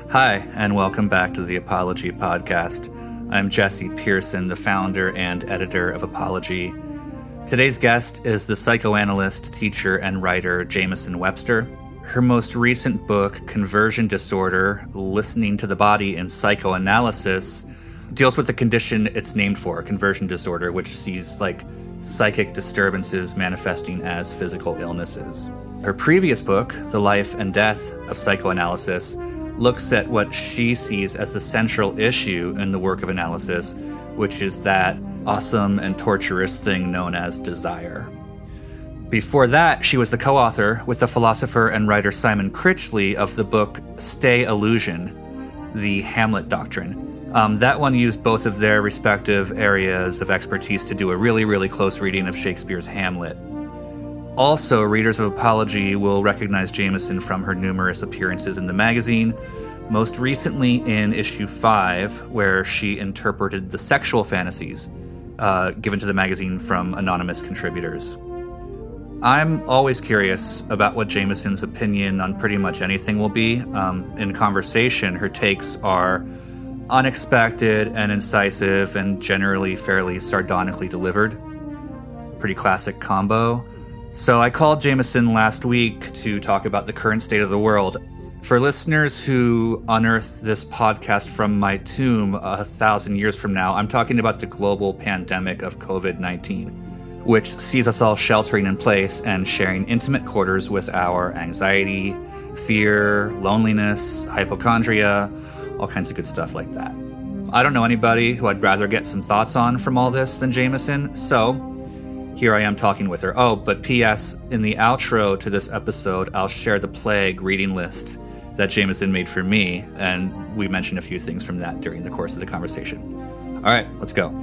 Hi, and welcome back to the Apology Podcast. I'm Jesse Pearson, the founder and editor of Apology. Today's guest is the psychoanalyst, teacher, and writer Jamieson Webster. Her most recent book, Conversion Disorder: Listening to the Body in Psychoanalysis, deals with the condition it's named for, conversion disorder, which sees psychic disturbances manifesting as physical illnesses. Her previous book, The Life and Death of Psychoanalysis, looks at what she sees as the central issue in the work of analysis, which is that awesome and torturous thing known as desire. Before that, she was the co-author with the philosopher and writer Simon Critchley of the book Stay Illusion, The Hamlet Doctrine. That one used both of their respective areas of expertise to do a really, really close reading of Shakespeare's Hamlet. Also, readers of Apology will recognize Jamieson from her numerous appearances in the magazine, most recently in issue 5, where she interpreted the sexual fantasies given to the magazine from anonymous contributors. I'm always curious about what Jamieson's opinion on pretty much anything will be. In conversation, her takes are unexpected and incisive and generally fairly sardonically delivered. Pretty classic combo. So I called Jamieson last week to talk about the current state of the world. For listeners who unearth this podcast from my tomb 1,000 years from now, I'm talking about the global pandemic of COVID-19, which sees us all sheltering in place and sharing intimate quarters with our anxiety, fear, loneliness, hypochondria, all kinds of good stuff like that. I don't know anybody who I'd rather get some thoughts on from all this than Jamieson, so here I am talking with her. Oh, but P.S., in the outro to this episode, I'll share the plague reading list that Jamieson made for me, and we mentioned a few things from that during the course of the conversation. All right, let's go.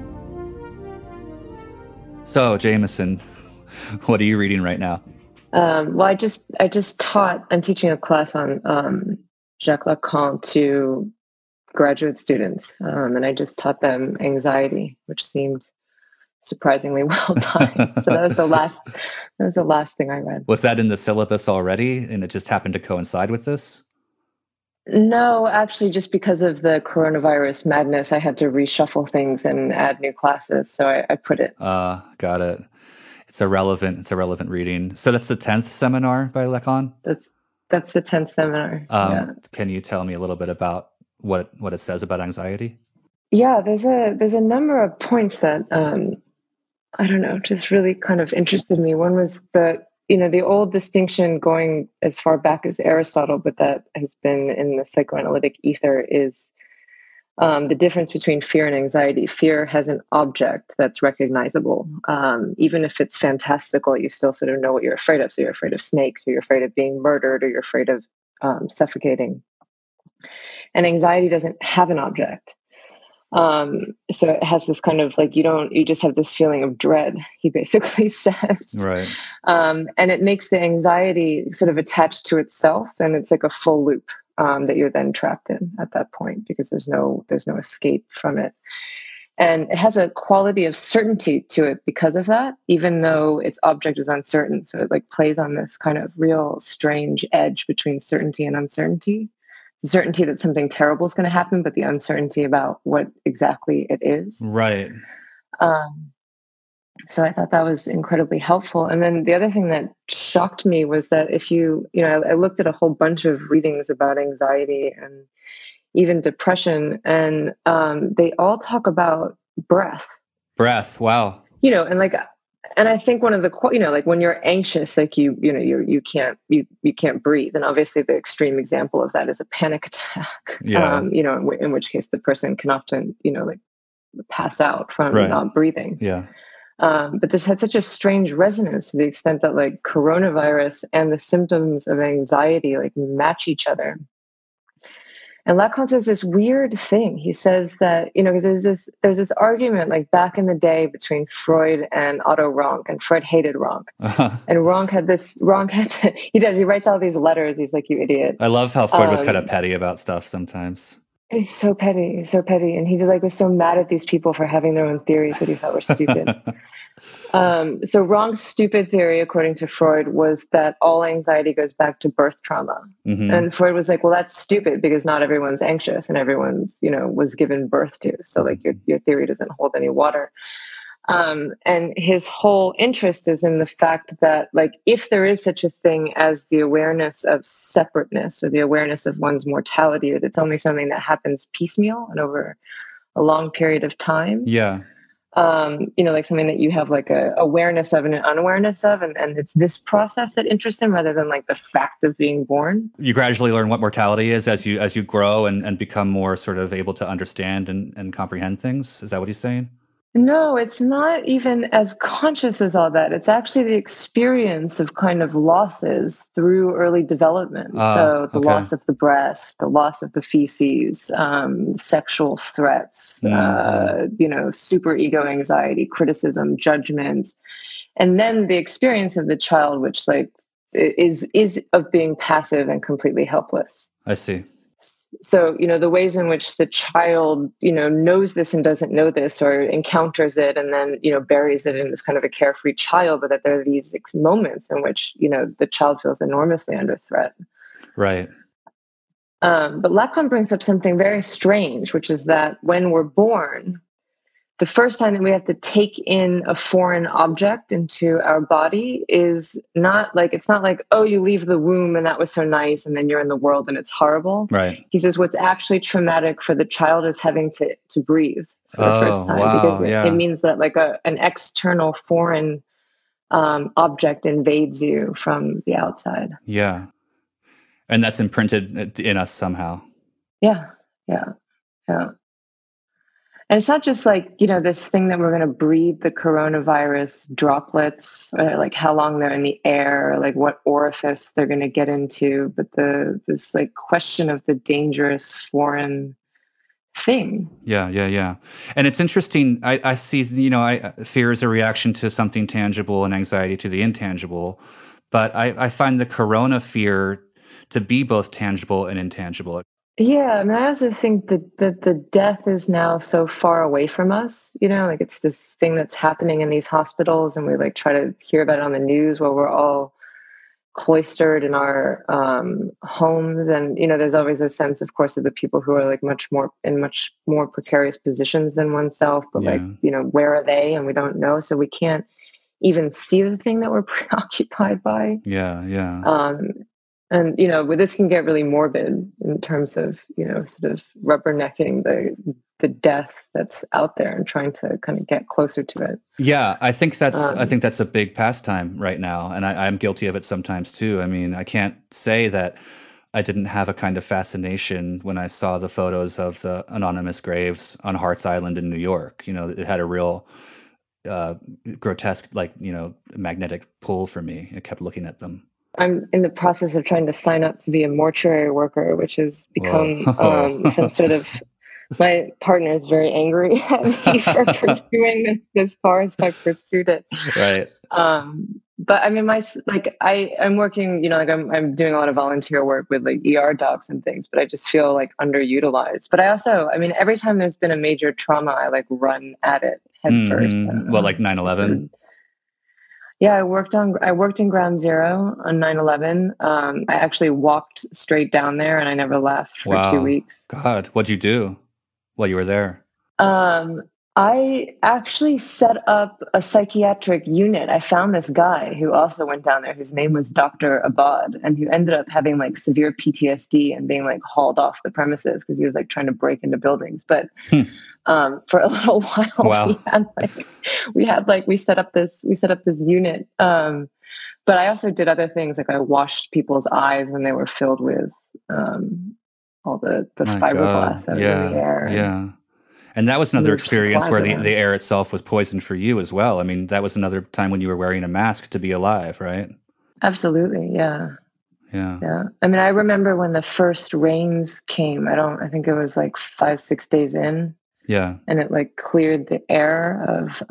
So, Jamieson, what are you reading right now? Well, I'm teaching a class on Jacques Lacan to graduate students, and I just taught them anxiety, which seemed surprisingly well done. So that was the last thing I read. Was that in the syllabus already, and it just happened to coincide with this? No, actually, just because of the coronavirus madness, I had to reshuffle things and add new classes. So I put it. Got it. It's a relevant reading. So that's the 10th seminar by Lacan? That's the 10th seminar. Yeah. Can you tell me a little bit about what it says about anxiety? Yeah, there's a number of points that I don't know, just really kind of interested me. One was the old distinction going as far back as Aristotle, but that has been in the psychoanalytic ether, is the difference between fear and anxiety. Fear has an object that's recognizable. Even if it's fantastical, you still sort of know what you're afraid of. So you're afraid of snakes, or you're afraid of being murdered, or you're afraid of suffocating. And anxiety doesn't have an object. So it has this kind of you just have this feeling of dread, he basically says. Right. And it makes the anxiety sort of attached to itself, and it's like a full loop that you're then trapped in at that point, because there's no escape from it. And it has a quality of certainty to it because of that, even though its object is uncertain. So it plays on this kind of real strange edge between certainty and uncertainty. The certainty that something terrible is going to happen, but the uncertainty about what exactly it is. Right. So I thought that was incredibly helpful. And then the other thing that shocked me was that I looked at a whole bunch of readings about anxiety and even depression, and they all talk about breath. Breath. Wow. And I think one of the, when you're anxious, you can't breathe. And obviously the extreme example of that is a panic attack, yeah. In which case the person can often, pass out from not breathing. Yeah. But this had such a strange resonance to the extent that coronavirus and the symptoms of anxiety match each other. And Lacan says this weird thing. He says that, because there's this argument back in the day between Freud and Otto Rank, and Freud hated Rank. Uh-huh. And he writes all these letters. He's like, you idiot. I love how Freud was kind of petty about stuff sometimes. He's so petty. And he was so mad at these people for having their own theories that he thought were stupid. So wrong, stupid theory, according to Freud, was that all anxiety goes back to birth trauma. Mm-hmm. And Freud was like, well, that's stupid because not everyone's anxious and everyone's, was given birth to. So like your theory doesn't hold any water. And his whole interest is in the fact that, like, if there is such a thing as the awareness of separateness or the awareness of one's mortality, that it's only something that happens piecemeal and over a long period of time. Yeah. Like something that you have like a awareness of and an unawareness of, and it's this process that interests him rather than like the fact of being born. You gradually learn what mortality is as you grow and become more sort of able to understand and comprehend things. Is that what he's saying? No, it's not even as conscious as all that. It's actually the experience of kind of losses through early development. So the loss of the breast, the loss of the feces, sexual threats, super ego anxiety, criticism, judgment, and then the experience of the child, which like is of being passive and completely helpless. I see. So, the ways in which the child, knows this and doesn't know this, or encounters it and then, buries it in this kind of a carefree child, but that there are these moments in which, the child feels enormously under threat. Right. But Lacan brings up something very strange, which is that when we're born, the first time that we have to take in a foreign object into our body is not like, it's not like, oh, you leave the womb and that was so nice and then you're in the world and it's horrible. Right. He says what's actually traumatic for the child is having to breathe for the first time. Wow, because it means that like an external foreign object invades you from the outside. Yeah. And that's imprinted in us somehow. Yeah. And it's not just like, this thing that we're going to breathe the coronavirus droplets, or like how long they're in the air, or like what orifice they're going to get into, but this like question of the dangerous foreign thing. Yeah. And it's interesting. I see, fear is a reaction to something tangible and anxiety to the intangible. But I find the corona fear to be both tangible and intangible. Yeah, I mean, I also think that the death is now so far away from us, like it's this thing that's happening in these hospitals and we like try to hear about it on the news while we're all cloistered in our homes. And, there's always a sense, of course, of the people who are like much more precarious positions than oneself, but like, where are they? And we don't know. So we can't even see the thing that we're preoccupied by. Yeah. And, this can get really morbid in terms of, sort of rubbernecking the death that's out there and trying to kind of get closer to it. Yeah, I think that's a big pastime right now. And I'm guilty of it sometimes too. I mean, I can't say that I didn't have a kind of fascination when I saw the photos of the anonymous graves on Hart's Island in New York. It had a real grotesque, magnetic pull for me. I kept looking at them. I'm in the process of trying to sign up to be a mortuary worker, which has become some sort of. My partner is very angry at me for pursuing this far as I pursued it. Right. But I mean, I'm working. I'm doing a lot of volunteer work with like ER docs and things, but I just feel like underutilized. But I also, every time there's been a major trauma, I like run at it head first. Well, like 9/11. Yeah, I worked in Ground Zero on 9/11. I actually walked straight down there and I never left for 2 weeks. God, what'd you do while you were there? I actually set up a psychiatric unit. I found this guy who also went down there, whose name was Dr. Abad, and who ended up having like severe PTSD and being like hauled off the premises because he was like trying to break into buildings. But for a little while, we set up this unit. But I also did other things, like I washed people's eyes when they were filled with all the fiberglass that was in the air. Yeah. And that was another experience where the air itself was poisoned for you as well. I mean, that was another time when you were wearing a mask to be alive, right? Absolutely, yeah. I mean, I remember when the first rains came. I think it was like 5-6 days in. Yeah. And it like cleared the air of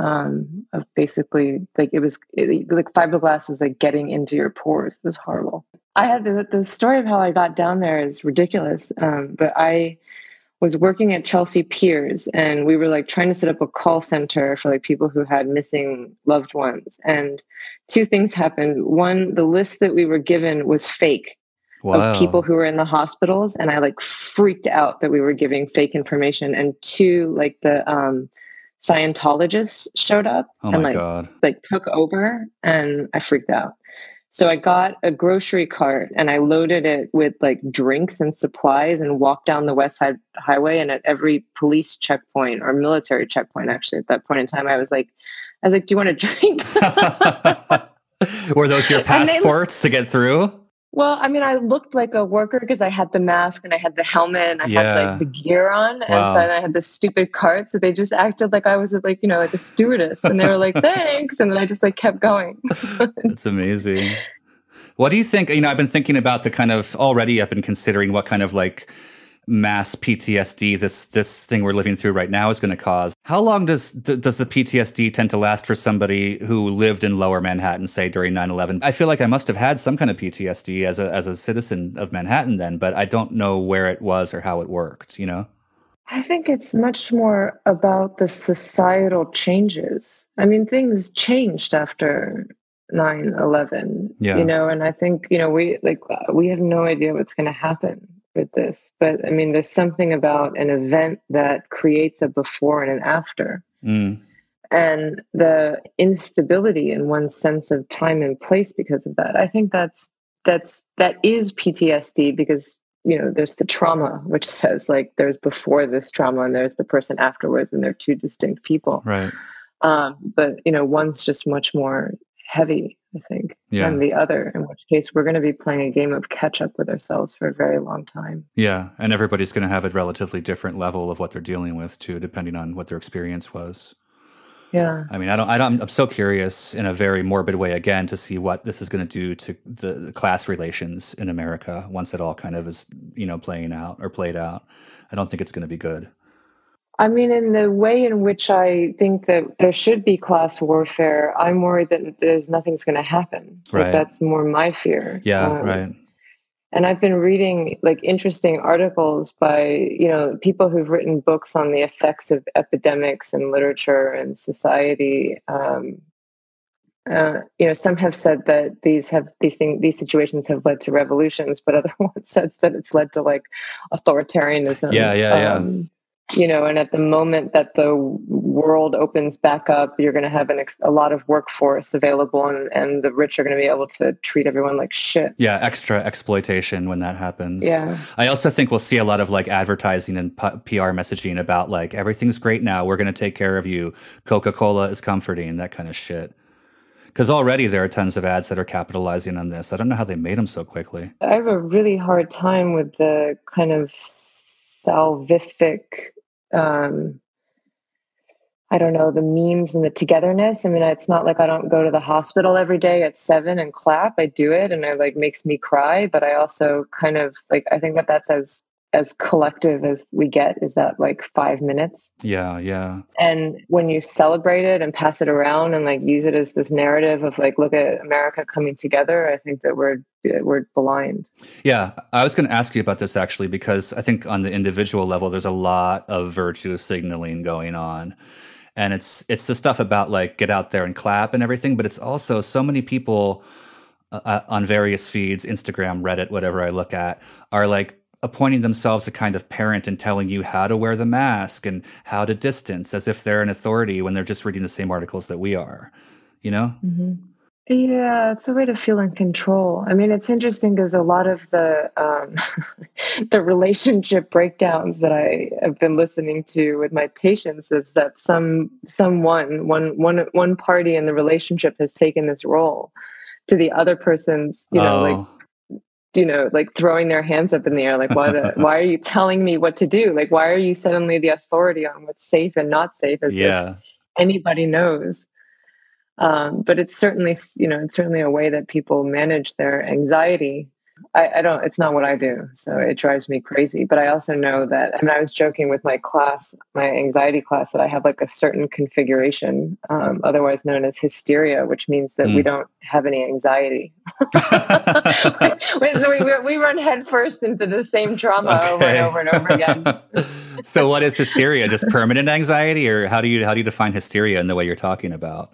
basically like like fiberglass was like getting into your pores. It was horrible. I had the story of how I got down there is ridiculous. But I was working at Chelsea Piers, and we were like trying to set up a call center for like people who had missing loved ones. And two things happened. One, the list that we were given was fake of people who were in the hospitals, and I like freaked out that we were giving fake information. And two, like the Scientologists showed up and like took over, and I freaked out. So I got a grocery cart and I loaded it with like drinks and supplies and walked down the West Side Highway. And at every police checkpoint or military checkpoint, actually, at that point in time, I was like, do you want a drink? Were those your passports to get through? Well, I mean, I looked like a worker because I had the mask and I had the helmet and I had like the gear on. And so I had this stupid cart. So they just acted like I was like, you know, like a stewardess. And they were like, thanks. And then I just like kept going. That's amazing. What do you think? You know, I've been thinking about the kind of, already I've been considering what kind of like mass PTSD this thing we're living through right now is going to cause. How long does the PTSD tend to last for somebody who lived in Lower Manhattan, say during 9/11? I feel like I must have had some kind of PTSD as a citizen of Manhattan then, but I don't know where it was or how it worked, you know? I think it's much more about the societal changes. I mean, things changed after 9/11, you know, and I think, you know, we have no idea what's going to happen with this, but I mean, there's something about an event that creates a before and an after, and the instability in one's sense of time and place because of that. I think that is PTSD because, you know, there's the trauma, which says like there's before this trauma and there's the person afterwards, and they're two distinct people. Right. But, you know, one's just much more heavy, I think, than the other, in which case we're going to be playing a game of catch up with ourselves for a very long time. Yeah. And everybody's going to have a relatively different level of what they're dealing with too, depending on what their experience was. Yeah. I mean, I'm so curious in a very morbid way again to see what this is going to do to the class relations in America once it all kind of is, you know, played out. I don't think it's going to be good. I mean, in the way in which I think that there should be class warfare, I'm worried that nothing's going to happen. Right. Like, that's more my fear. Yeah, right. And I've been reading like interesting articles by, you know, people who've written books on the effects of epidemics in literature and society. You know, some have said that these situations have led to revolutions, but other ones said that it's led to like authoritarianism. Yeah. You know, and at the moment that the world opens back up, you're going to have a lot of workforce available, and the rich are going to be able to treat everyone like shit. Yeah, extra exploitation when that happens. Yeah. I also think we'll see a lot of like advertising and PR messaging about like everything's great now, we're going to take care of you, Coca-Cola is comforting, that kind of shit. Because already there are tons of ads that are capitalizing on this. I don't know how they made them so quickly. I have a really hard time with the kind of salvific, I don't know, the memes and the togetherness. I mean, it's not like I don't go to the hospital every day at 7 and clap. I do it, and it like makes me cry. But I also kind of like, I think that's as collective as we get, is that like 5 minutes. Yeah. And when you celebrate it and pass it around and like use it as this narrative of like, look at America coming together, I think that we're blind. Yeah, I was going to ask you about this actually, because I think on the individual level, there's a lot of virtue signaling going on. And it's the stuff about like get out there and clap and everything, but it's also so many people on various feeds, Instagram, Reddit, whatever I look at, are like appointing themselves a kind of parent and telling you how to wear the mask and how to distance, as if they're an authority when they're just reading the same articles that we are, you know? Mm-hmm. Yeah, it's a way to feel in control. I mean, it's interesting because a lot of the the relationship breakdowns that I have been listening to with my patients is that one party in the relationship has taken this role to the other person's, like throwing their hands up in the air, like why are you telling me what to do? Like, why are you suddenly the authority on what's safe and not safe? As if anybody knows. But it's certainly a way that people manage their anxiety. I don't, it's not what I do. So it drives me crazy. But I also know that, I mean, I was joking with my class, my anxiety class, that I have like a certain configuration, otherwise known as hysteria, which means that we don't have any anxiety. we run headfirst into the same drama over and over and over again. So what is hysteria? Just permanent anxiety, or how do you define hysteria in the way you're talking about?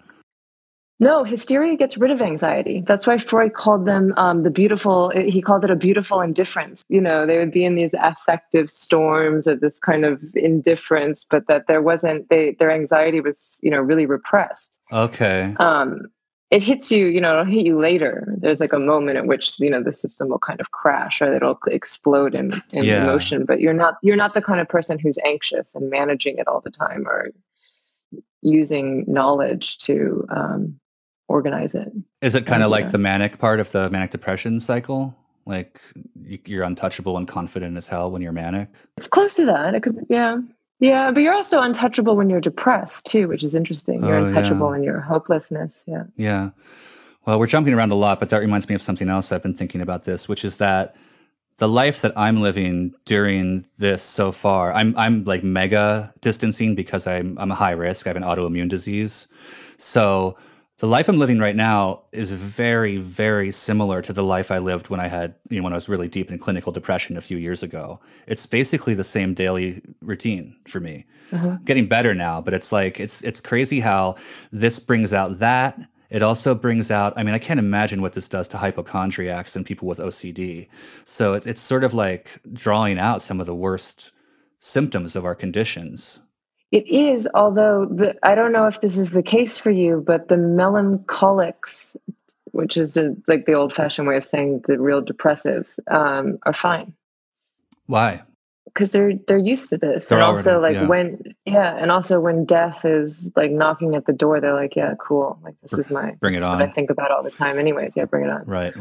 No, hysteria gets rid of anxiety. That's why Freud called them he called it a beautiful indifference. You know, they would be in these affective storms or this kind of indifference, but that their anxiety was, really repressed. Okay. It hits you, it'll hit you later. There's like a moment at which, the system will kind of crash or it'll explode in emotion, but you're not the kind of person who's anxious and managing it all the time or using knowledge to, organize it. Is it kind of like the manic part of the manic depression cycle? Like you're untouchable and confident as hell when you're manic? It's close to that. It could, yeah. Yeah, but you're also untouchable when you're depressed too, which is interesting. You're untouchable in your hopelessness. Yeah. Yeah. Well, we're jumping around a lot, but that reminds me of something else I've been thinking about this, which is that the life that I'm living during this so far, I'm like mega distancing because I'm a high risk. I have an autoimmune disease. So the life I'm living right now is very, very similar to the life I lived when I had, when I was really deep in clinical depression a few years ago. It's basically the same daily routine for me. Getting better now, but it's like, it's crazy how this brings out that. It also brings out, I can't imagine what this does to hypochondriacs and people with OCD. So it's sort of like drawing out some of the worst symptoms of our conditions. It is, although I don't know if this is the case for you, but the melancholics, which is like the old-fashioned way of saying the real depressives, are fine. Why? Because they're used to this, they're and also and also when death is like knocking at the door, they're like, yeah, cool, like this is what I think about all the time, anyways. Yeah, bring it on. Right.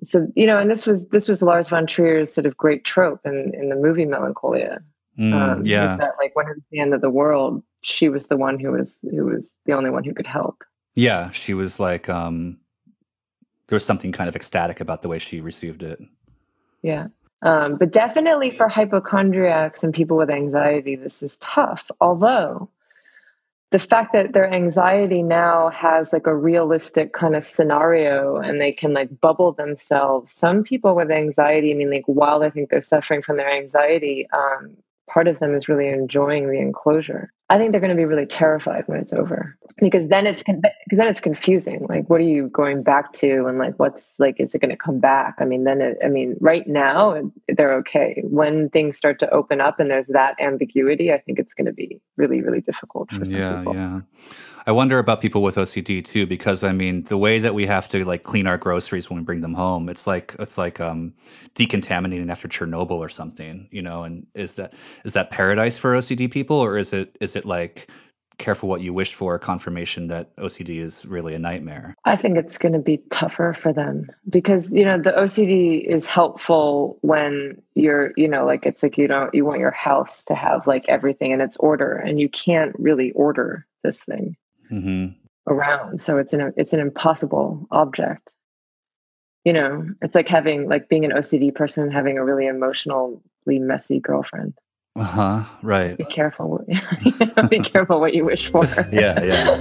So and this was Lars von Trier's sort of great trope in the movie Melancholia. Is that like when it was the end of the world, she was the one who was the only one who could help. Yeah, she was like there was something kind of ecstatic about the way she received it. Yeah. But definitely for hypochondriacs and people with anxiety, this is tough. Although the fact that their anxiety now has like a realistic kind of scenario and they can like bubble themselves. Some people with anxiety, like while they think they're suffering from their anxiety, part of them is really enjoying the enclosure. I think they're going to be really terrified when it's over because then it's confusing. Like, what are you going back to? And like, what's like, is it going to come back? Right now they're okay. When things start to open up and there's that ambiguity, I think it's going to be really, really difficult for some people. Yeah. I wonder about people with OCD too, because the way that we have to like clean our groceries when we bring them home, it's like decontaminating after Chernobyl or something, and is that paradise for OCD people, or is it like careful what you wish for, confirmation that OCD is really a nightmare? I think it's going to be tougher for them because, the OCD is helpful when you're, like, it's like, you want your house to have like everything in its order and you can't really order this thing around. So it's an impossible object. It's like being an OCD person, having a really emotionally messy girlfriend. Right. Be careful. Be careful what you wish for. Yeah.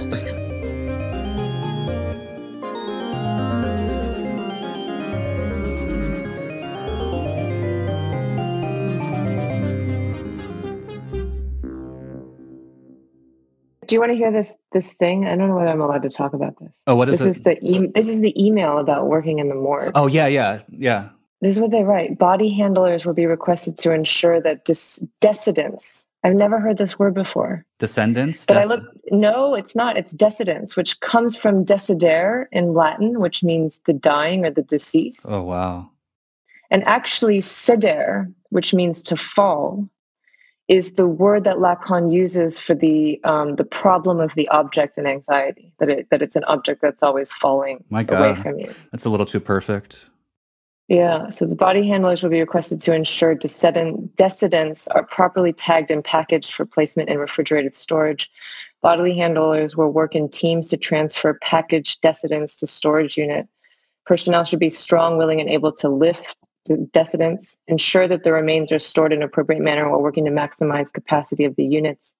Do you want to hear this thing? I don't know whether I'm allowed to talk about this. Oh, what is this? This is the email about working in the morgue. Oh, yeah. This is what they write. Body handlers will be requested to ensure that descendants. I've never heard this word before. Descendants? But no, it's not. It's descendants, which comes from decidere in Latin, which means the dying or the deceased. Oh, wow. And actually sedere, which means to fall, is the word that Lacan uses for the problem of the object in anxiety, that it's an object that's always falling away from you. That's a little too perfect. Yeah, so the body handlers will be requested to ensure descendants are properly tagged and packaged for placement in refrigerated storage. Bodily handlers will work in teams to transfer packaged descendants to storage unit. Personnel should be strong, willing, and able to lift dissidents, ensure that the remains are stored in an appropriate manner while working to maximize capacity of the units,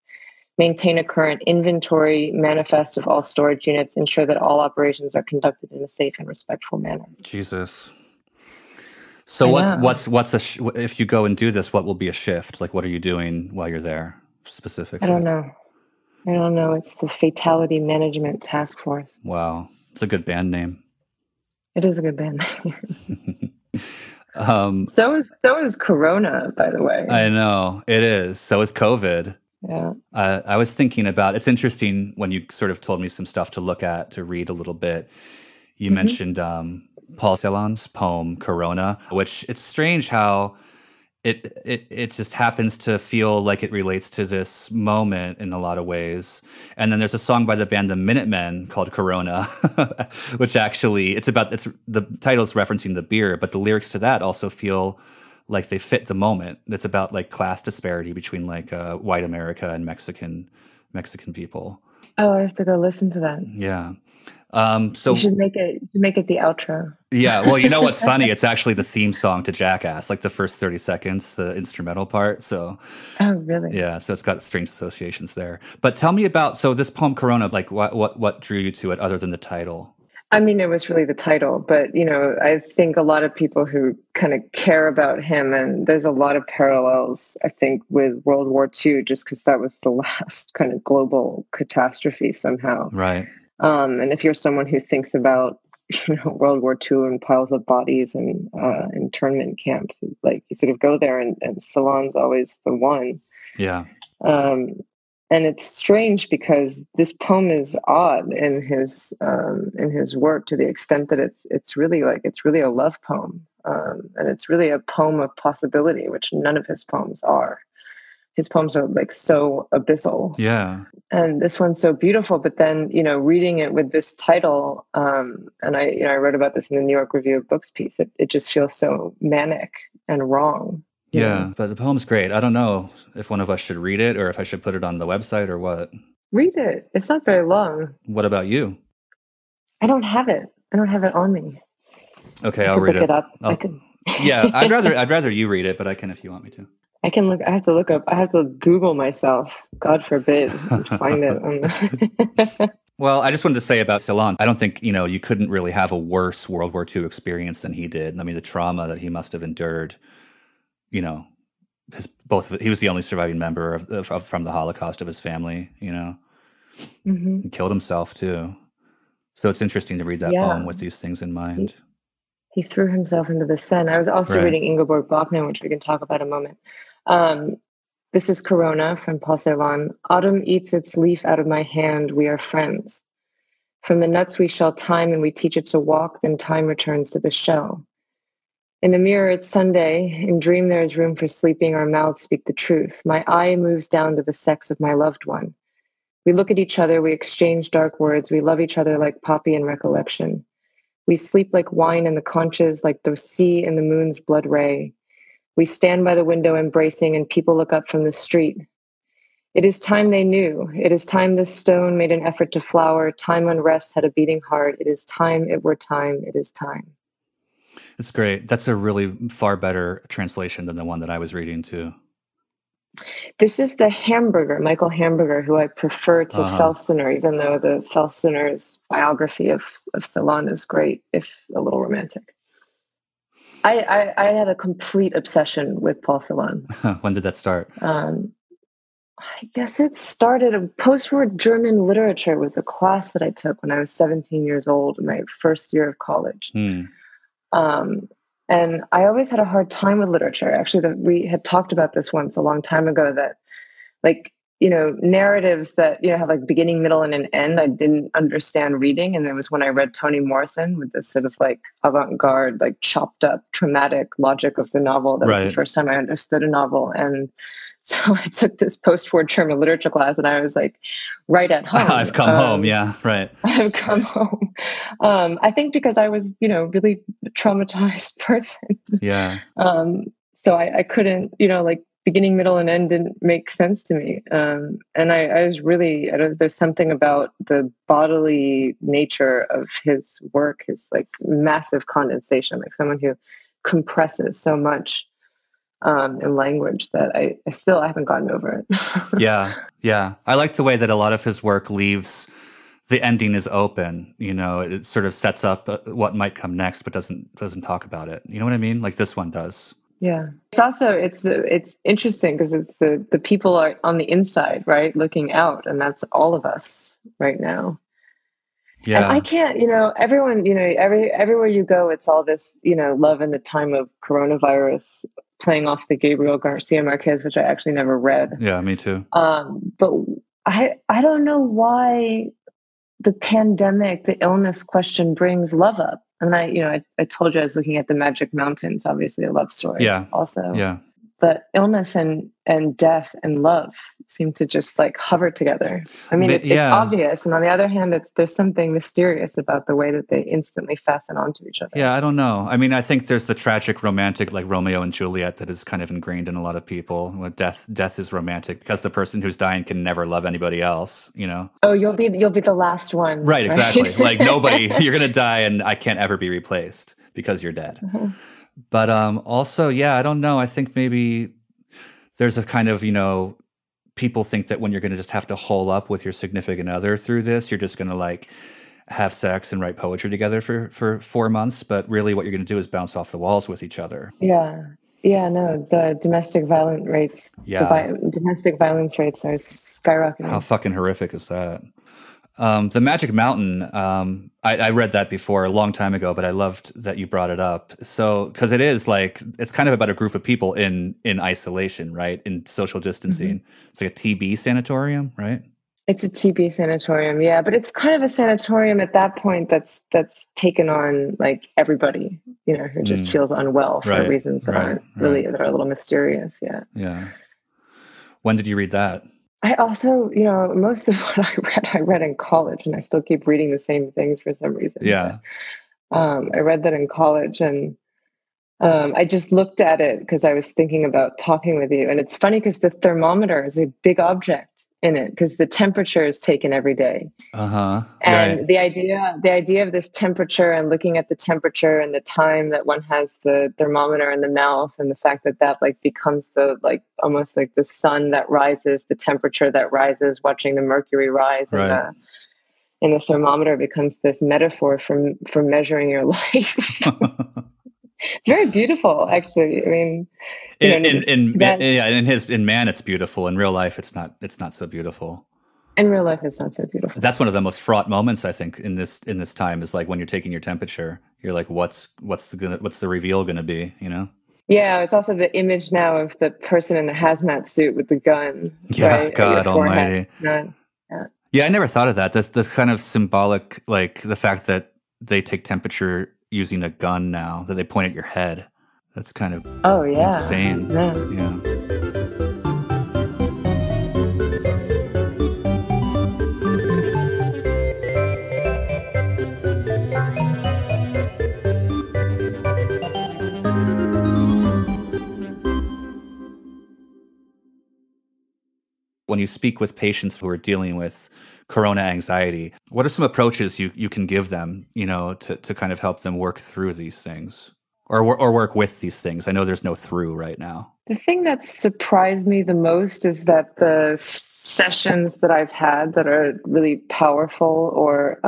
maintain a current inventory manifest of all storage units, ensure that all operations are conducted in a safe and respectful manner. Jesus. So if you go and do this, what will be a shift? Like, what are you doing while you're there specifically? I don't know. It's the Fatality Management Task Force. Wow. It's a good band name. It is a good band name. So is Corona, by the way. I know. It is. So is COVID. Yeah. I was thinking about, it's interesting when you sort of told me some stuff to look at, to read a little bit. You mentioned Paul Celan's poem, Corona, which it's strange how it just happens to feel like it relates to this moment in a lot of ways. And then there's a song by the band The Minutemen called Corona, which actually, the title's referencing the beer, but the lyrics to that also feel like they fit the moment. It's about like class disparity between like white America and Mexican people. Oh, I have to go listen to that. Yeah. So you should make it the outro. Yeah. Well, you know what's funny? It's actually the theme song to Jackass, like the first 30 seconds, the instrumental part. So. Oh, really? Yeah. So it's got strange associations there. But tell me about, so this poem Corona, like what drew you to it other than the title? I mean, it was really the title, but, I think a lot of people who kind of care about him, and there's a lot of parallels, I think, with World War II, just because that was the last kind of global catastrophe somehow. Right. And if you're someone who thinks about, World War II and piles of bodies and internment camps, like you sort of go there and Celan's always the one. Yeah. And it's strange because this poem is odd in his work to the extent that it's really a love poem, and it's really a poem of possibility, which none of his poems are. His poems are like so abyssal. Yeah. And this one's so beautiful. But then, reading it with this title, and I wrote about this in the New York Review of Books piece. It just feels so manic and wrong. Yeah, but the poem's great. I don't know if one of us should read it or if I should put it on the website or what. Read it. It's not very long. What about you? I don't have it. I don't have it on me. Okay, I'll read it. Look it up. Yeah, I'd rather you read it, but I can if you want me to. I can look. I have to Google myself. God forbid, find it. Well, I just wanted to say about Celan, I don't think, you couldn't really have a worse World War II experience than he did. I mean, the trauma that he must have endured, he was the only surviving member from the Holocaust of his family, Mm-hmm. He killed himself too. So it's interesting to read that poem with these things in mind. He threw himself into the Seine. I was also reading Ingeborg Bachmann, which we can talk about in a moment. This is Corona from Paul Celan. Autumn eats its leaf out of my hand. We are friends. From the nuts we shell time and we teach it to walk, then time returns to the shell. In the mirror, it's Sunday. In dream, there is room for sleeping. Our mouths speak the truth. My eye moves down to the sex of my loved one. We look at each other. We exchange dark words. We love each other like poppy and recollection. We sleep like wine in the conches, like the sea in the moon's blood ray. We stand by the window embracing, and people look up from the street. It is time they knew. It is time this stone made an effort to flower. Time unrest had a beating heart. It is time it were time. It is time. It's great. That's a really far better translation than the one that I was reading too. This is the Michael Hamburger, who I prefer to Felsener, even though the Felsener's biography of Celan is great, if a little romantic. I had a complete obsession with Paul Celan. When did that start? I guess it started a post-war German literature with a class that I took when I was 17 years old, my first year of college. And I always had a hard time with literature. Actually, we had talked about this once a long time ago that, narratives that, have like beginning, middle, and an end, I didn't understand reading. And it was when I read Toni Morrison with this sort of like avant-garde, like chopped up, traumatic logic of the novel. That was the first time I understood a novel. And so I took this post-war German literature class and I was like, right at home. I've come home. Yeah, right. I've come home. I think because I was, really a traumatized person. Yeah. So I couldn't, beginning, middle, and end didn't make sense to me. And I was really, there's something about the bodily nature of his work, his like massive condensation, like someone who compresses so much in language that I still haven't gotten over it. Yeah. I like the way that a lot of his work leaves the ending is open. It sort of sets up what might come next, but doesn't talk about it. You know what I mean? Like this one does. Yeah. It's also, it's interesting because it's the people are on the inside, right? Looking out, and that's all of us right now. Yeah. And I can't, everyone, everywhere you go, it's all this, love in the time of coronavirus, playing off the Gabriel Garcia Marquez, which I actually never read. Yeah, me too. But I don't know why the pandemic, the illness question brings love up. And I told you I was looking at The Magic Mountains, obviously a love story. Yeah. Also. Yeah. But illness and death and love seem to just like hover together. I mean, it's obvious. And on the other hand, there's something mysterious about the way that they instantly fasten onto each other. Yeah, I don't know. I mean, I think there's the tragic romantic, like Romeo and Juliet, that is kind of ingrained in a lot of people. Death is romantic because the person who's dying can never love anybody else, Oh, you'll be the last one. Right, exactly. Like nobody, you're going to die and I can't ever be replaced because you're dead. Uh-huh. But also, I don't know. I think maybe there's a kind of, people think that when you're going to just have to hole up with your significant other through this, you're just going to like have sex and write poetry together for 4 months. But really what you're going to do is bounce off the walls with each other. Yeah. Yeah, no, the domestic violence rates are skyrocketing. How fucking horrific is that? The Magic Mountain, I read that before a long time ago, but I loved that you brought it up. So, because it is like, it's kind of about a group of people in isolation, right? In social distancing. Mm-hmm. It's like a TB sanatorium, right? It's a TB sanatorium, yeah. But it's kind of a sanatorium at that point that's taken on like everybody, who just feels unwell for reasons that aren't really, that are a little mysterious, yeah. Yeah. When did you read that? I also, most of what I read in college, and I still keep reading the same things for some reason. Yeah. But, I read that in college, and I just looked at it because I was thinking about talking with you. And it's funny because the thermometer is a big object in it because the temperature is taken every day. Uh-huh. And right. the idea of this temperature and looking at the temperature and the time that one has the thermometer in the mouth and the fact that like becomes the like almost like the sun that rises, the temperature that rises, watching the mercury rise in the thermometer becomes this metaphor for measuring your life. It's very beautiful, actually. I mean, in man it's beautiful. In real life, it's not so beautiful. In real life, it's not so beautiful. That's one of the most fraught moments, I think, in this time is like when you're taking your temperature. You're like, what's the reveal going to be? Yeah, it's also the image now of the person in the hazmat suit with the gun. Yeah, right? God Almighty. Yeah, I never thought of that. That's kind of symbolic, like the fact that they take temperature using a gun now, that they point at your head. That's kind of insane. Yeah. When you speak with patients who are dealing with corona anxiety, what are some approaches you can give them, to kind of help them work through these things or work with these things? I know there's no through right now. The thing that surprised me the most is that the sessions that I've had that are really powerful or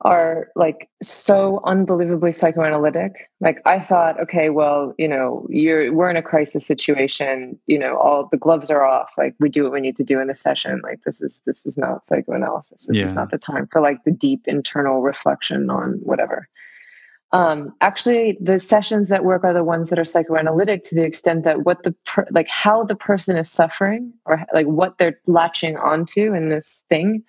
are like so unbelievably psychoanalytic. Like I thought, okay, well, we're in a crisis situation, all the gloves are off. Like we do what we need to do in the session. Like this is not psychoanalysis. This is not the time for like the deep internal reflection on whatever. Actually, the sessions that work are the ones that are psychoanalytic to the extent that how the person is suffering or like what they're latching onto in this thing.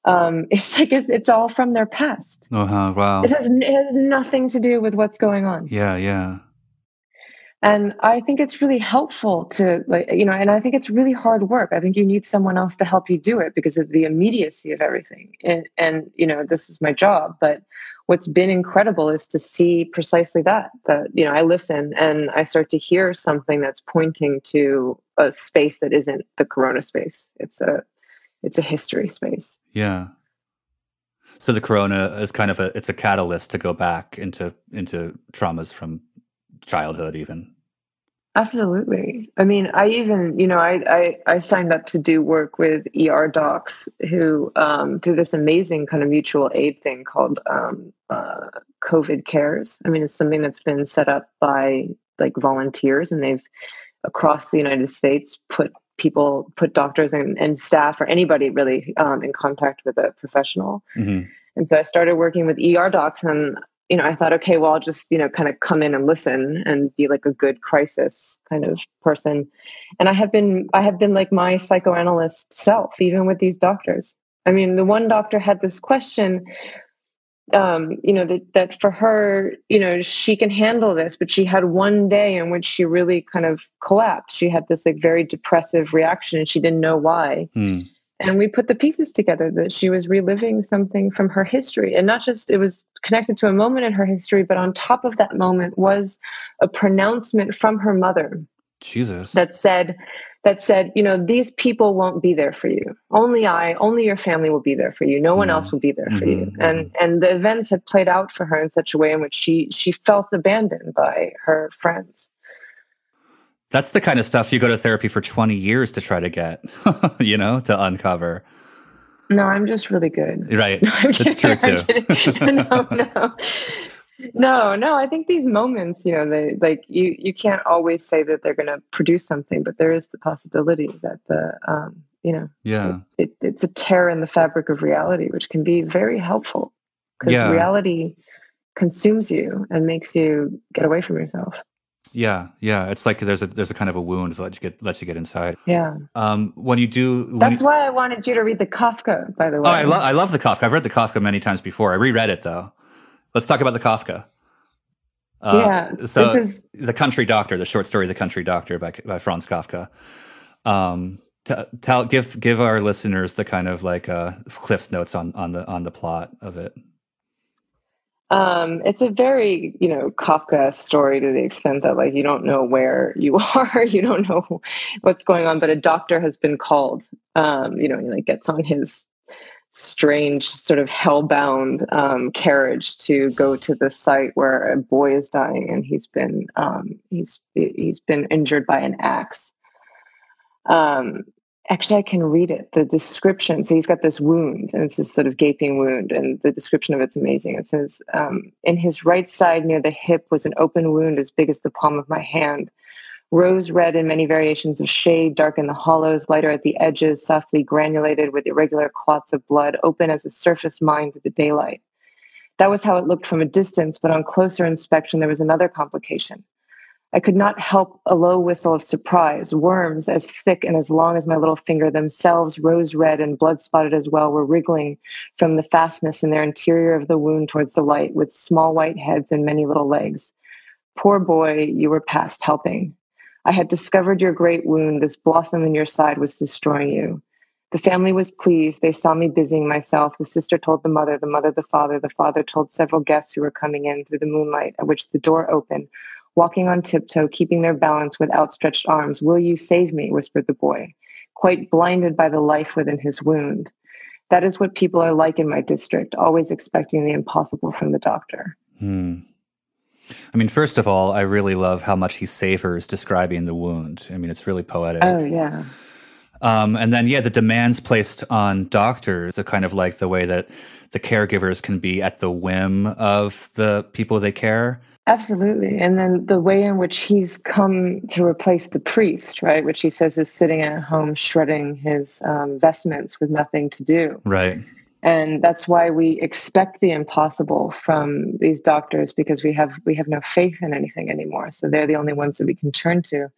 It's all from their past. Wow. It has nothing to do with what's going on. Yeah. And I think it's really helpful to, like, and I think it's really hard work. I think you need someone else to help you do it because of the immediacy of everything. And this is my job, but what's been incredible is to see precisely that I listen and I start to hear something that's pointing to a space that isn't the corona space. It's a history space. Yeah. So the corona is kind of it's a catalyst to go back into traumas from childhood even. Absolutely. I mean, I even, I signed up to do work with ER docs who do this amazing kind of mutual aid thing called COVID Cares. I mean, it's something that's been set up by like volunteers, and they've across the United States put doctors and staff or anybody really in contact with a professional. Mm-hmm. And so I started working with ER docs, and I thought, okay, well, I'll just, kind of come in and listen and be like a good crisis kind of person. And I have been like my psychoanalyst self, even with these doctors. I mean, the one doctor had this question, that for her, she can handle this, but she had one day in which she really kind of collapsed. She had this like very depressive reaction and she didn't know why. Mm. And we put the pieces together that she was reliving something from her history. And not just it was connected to a moment in her history, but on top of that moment was a pronouncement from her mother. Jesus. That said, these people won't be there for you. Only your family will be there for you. No one else will be there for you. And the events had played out for her in such a way in which she felt abandoned by her friends. That's the kind of stuff you go to therapy for 20 years to try to get, to uncover. No, I'm just really good. Right. That's true too. No. I think these moments, they like you can't always say that they're going to produce something, but there is the possibility that it's a tear in the fabric of reality, which can be very helpful because reality consumes you and makes you get away from yourself. Yeah. It's like there's a kind of a wound that lets you get inside. Yeah. When you do, that's why I wanted you to read the Kafka, by the way. Oh, I love the Kafka. I've read the Kafka many times before. I reread it though. Let's talk about the Kafka. So The Country Doctor, the short story "The Country Doctor" by Franz Kafka. Give our listeners the kind of like Cliff's notes on the plot of it. It's a very, Kafka story to the extent that like you don't know where you are, you don't know what's going on, but a doctor has been called. He like gets on his strange sort of hellbound carriage to go to the site where a boy is dying, and he's been injured by an axe. Actually, I can read it. The description. So he's got this wound, and it's this sort of gaping wound, and the description of it's amazing. It says, in his right side near the hip was an open wound as big as the palm of my hand. Rose red in many variations of shade, dark in the hollows, lighter at the edges, softly granulated with irregular clots of blood, open as a surface mine to the daylight. That was how it looked from a distance, but on closer inspection, there was another complication. I could not help a low whistle of surprise. Worms as thick and as long as my little finger, themselves rose red and blood-spotted as well, were wriggling from the fastness in their interior of the wound towards the light, with small white heads and many little legs. Poor boy, you were past helping. I had discovered your great wound. This blossom in your side was destroying you. The family was pleased. They saw me busying myself. The sister told the mother the father told several guests who were coming in through the moonlight, at which the door opened. Walking on tiptoe, keeping their balance with outstretched arms. Will you save me? Whispered the boy, quite blinded by the life within his wound. That is what people are like in my district, always expecting the impossible from the doctor. I mean, first of all, I really love how much he savors describing the wound. I mean, it's really poetic. Oh, yeah. And then, the demands placed on doctors, the kind of like the way that the caregivers can be at the whim of the people they care. Absolutely. And then the way in which he's come to replace the priest, right, which he says is sitting at home shredding his vestments with nothing to do. Right. And that's why we expect the impossible from these doctors, because we have no faith in anything anymore. So they're the only ones that we can turn to.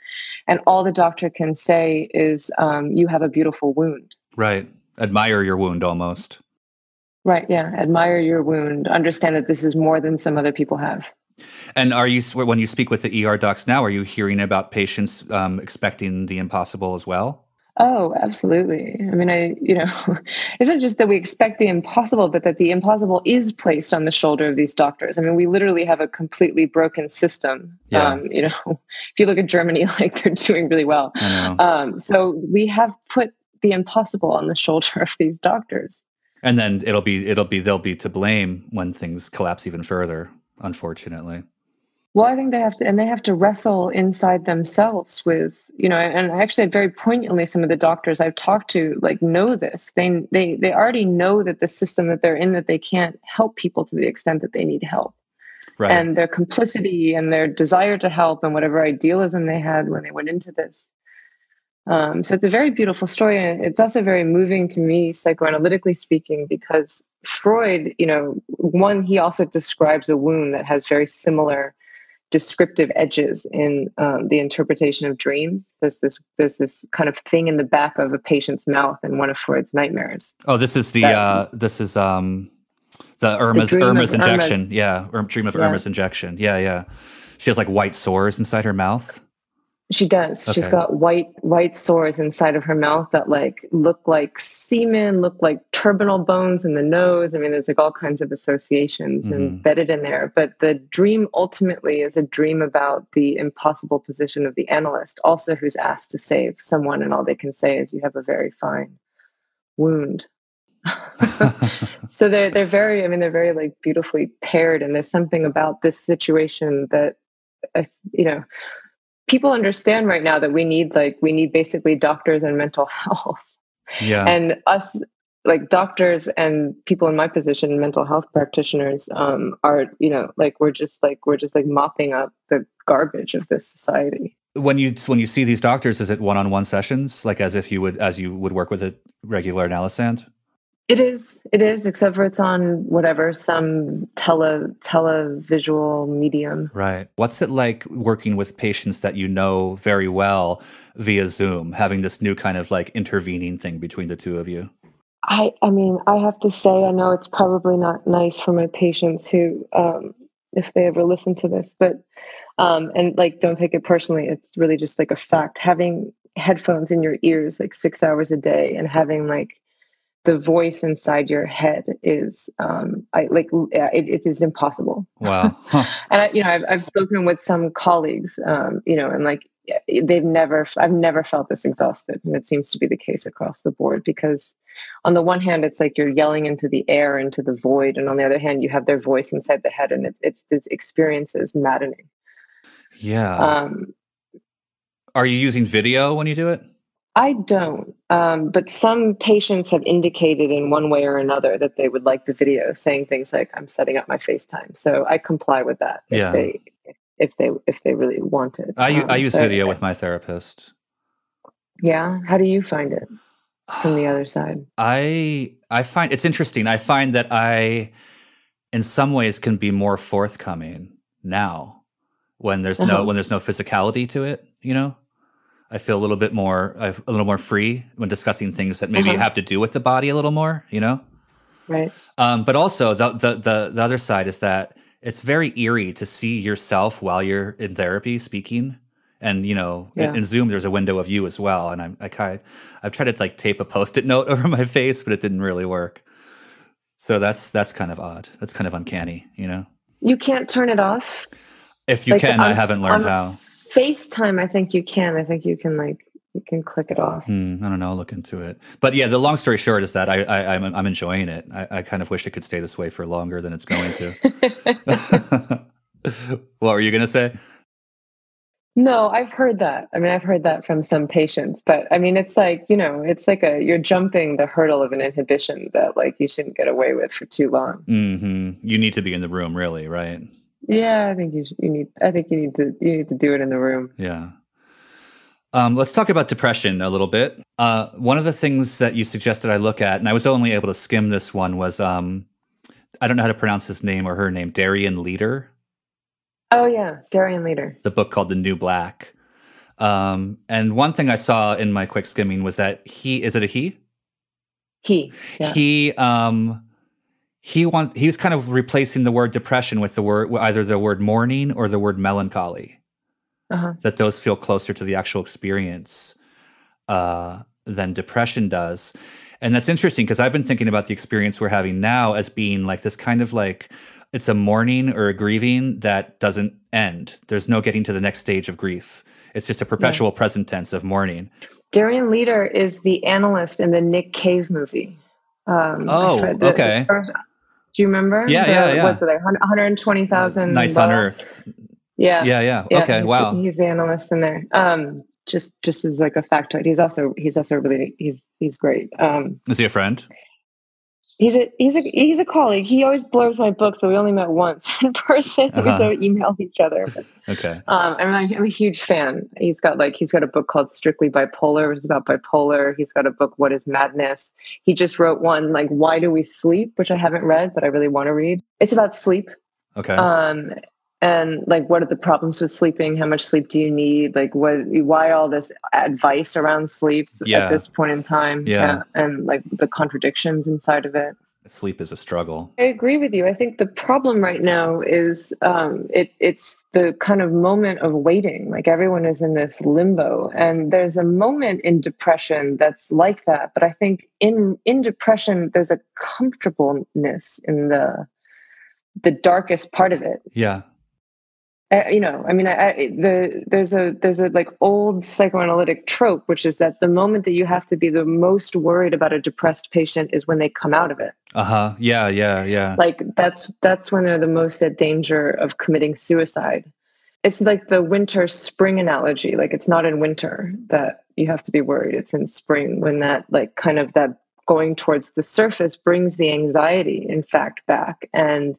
And all the doctor can say is, you have a beautiful wound. Right. Admire your wound almost. Right. Yeah. Admire your wound. Understand that this is more than some other people have. And when you speak with the ER docs now, are you hearing about patients expecting the impossible as well? Oh, absolutely. I mean, it's not just that we expect the impossible, but that the impossible is placed on the shoulder of these doctors. I mean, we literally have a completely broken system. Yeah. If you look at Germany, like they're doing really well. I know. So we have put the impossible on the shoulder of these doctors. And then they'll be to blame when things collapse even further, unfortunately. Well, I think they have to wrestle inside themselves with, and actually very poignantly, some of the doctors I've talked to know this. They already know that the system that they're in, that they can't help people to the extent that they need help. Right. And their complicity and their desire to help and whatever idealism they had when they went into this. So it's a very beautiful story. And it's also very moving to me, psychoanalytically speaking, because Freud, he also describes a wound that has very similar descriptive edges in the interpretation of dreams. There's this kind of thing in the back of a patient's mouth in one of Freud's nightmares. Oh, this is the Irma's injection. Yeah, dream of Irma's injection. Yeah. She has white sores inside her mouth. She does. Okay. She's got white sores inside of her mouth that look like semen, look like terminal bones in the nose. I mean, there's all kinds of associations embedded in there. But the dream ultimately is a dream about the impossible position of the analyst, also who's asked to save someone, and all they can say is, "You have a very fine wound." So they're very beautifully paired, and there's something about this situation that people understand right now that we need basically doctors and mental health. Yeah. And us, doctors and people in my position, mental health practitioners, are, we're just mopping up the garbage of this society. When you see these doctors, is it one-on-one sessions, as you would work with a regular analysand? It is, except for it's on some televisual medium. Right. What's it like working with patients that you know very well via Zoom, having this new kind of intervening thing between the two of you? I mean, I have to say, I know it's probably not nice for my patients who, if they ever listen to this, but, and don't take it personally. It's really just a fact. Having headphones in your ears 6 hours a day and having the voice inside your head is it is impossible. Wow. Huh. And I've spoken with some colleagues, and I've never felt this exhausted, and it seems to be the case across the board, because on the one hand it's you're yelling into the air, into the void, and on the other hand you have their voice inside the head, and it's this experience is maddening. Yeah. Are you using video when you do it? I don't, but some patients have indicated in one way or another that they would like the video, saying things like, "I'm setting up my FaceTime," so I comply with that. Yeah. If they really want it. I use video with my therapist. Yeah, how do you find it from the other side? I find it's interesting. I find that I, in some ways, can be more forthcoming now when there's no physicality to it. I feel a little more free when discussing things that maybe have to do with the body a little more, Right. But also the other side is that it's very eerie to see yourself while you're in therapy speaking. And, in Zoom, there's a window of you as well. And I've tried to tape a Post-it note over my face, but it didn't really work. So that's kind of odd. That's kind of uncanny, You can't turn it off? If you can, I haven't learned how. FaceTime, I think you can. I think you can you can click it off. I don't know. I'll look into it. But yeah, the long story short is that I'm enjoying it. I kind of wish it could stay this way for longer than it's going to. What were you going to say? No, I've heard that. I mean, I've heard that from some patients, but I mean, it's you're jumping the hurdle of an inhibition that you shouldn't get away with for too long. Mm-hmm. You need to be in the room, really, right? Yeah, I think you need to do it in the room. Yeah. Let's talk about depression a little bit. One of the things that you suggested I look at, and I was only able to skim this one, was I don't know how to pronounce his name or her name, Darian Leader. Oh yeah, Darian Leader. The book called The New Black. And one thing I saw in my quick skimming was that he, is it a he? He, yeah. he was kind of replacing the word depression with either the word mourning or the word melancholy. That those feel closer to the actual experience than depression does. And that's interesting because I've been thinking about the experience we're having now as being like this kind of like, it's a mourning or a grieving that doesn't end. There's no getting to the next stage of grief. It's just a perpetual present tense of mourning. Darian Leader is the analyst in the Nick Cave movie. Okay. Do you remember? Yeah. What's it like? 120,000 Nights on Earth. Yeah. Okay, wow. He's the analyst in there. Just as like a factoid, he's also really he's great. Is he a friend? He's a colleague. He always blurs my books, but we only met once in person. We so emailed each other. But, okay. I'm a huge fan. He's got a book called Strictly Bipolar, which is about bipolar. He's got a book, What is Madness? He just wrote one like Why Do We Sleep, which I haven't read, but I really want to read. It's about sleep. Okay. And like, what are the problems with sleeping? How much sleep do you need? Like, why all this advice around sleep at this point in time? Yeah. And like the contradictions inside of it. Sleep is a struggle. I agree with you. I think the problem right now is it's the kind of moment of waiting. Like everyone is in this limbo, and there's a moment in depression that's like that. But I think in depression, there's a comfortableness in the darkest part of it. Yeah. There's a like old psychoanalytic trope, which is that the moment that you have to be the most worried about a depressed patient is when they come out of it. Yeah. Like that's when they're the most at danger of committing suicide. It's like the winter spring analogy. Like it's not in winter that you have to be worried. It's in spring when that like kind of that going towards the surface brings the anxiety, in fact, back. And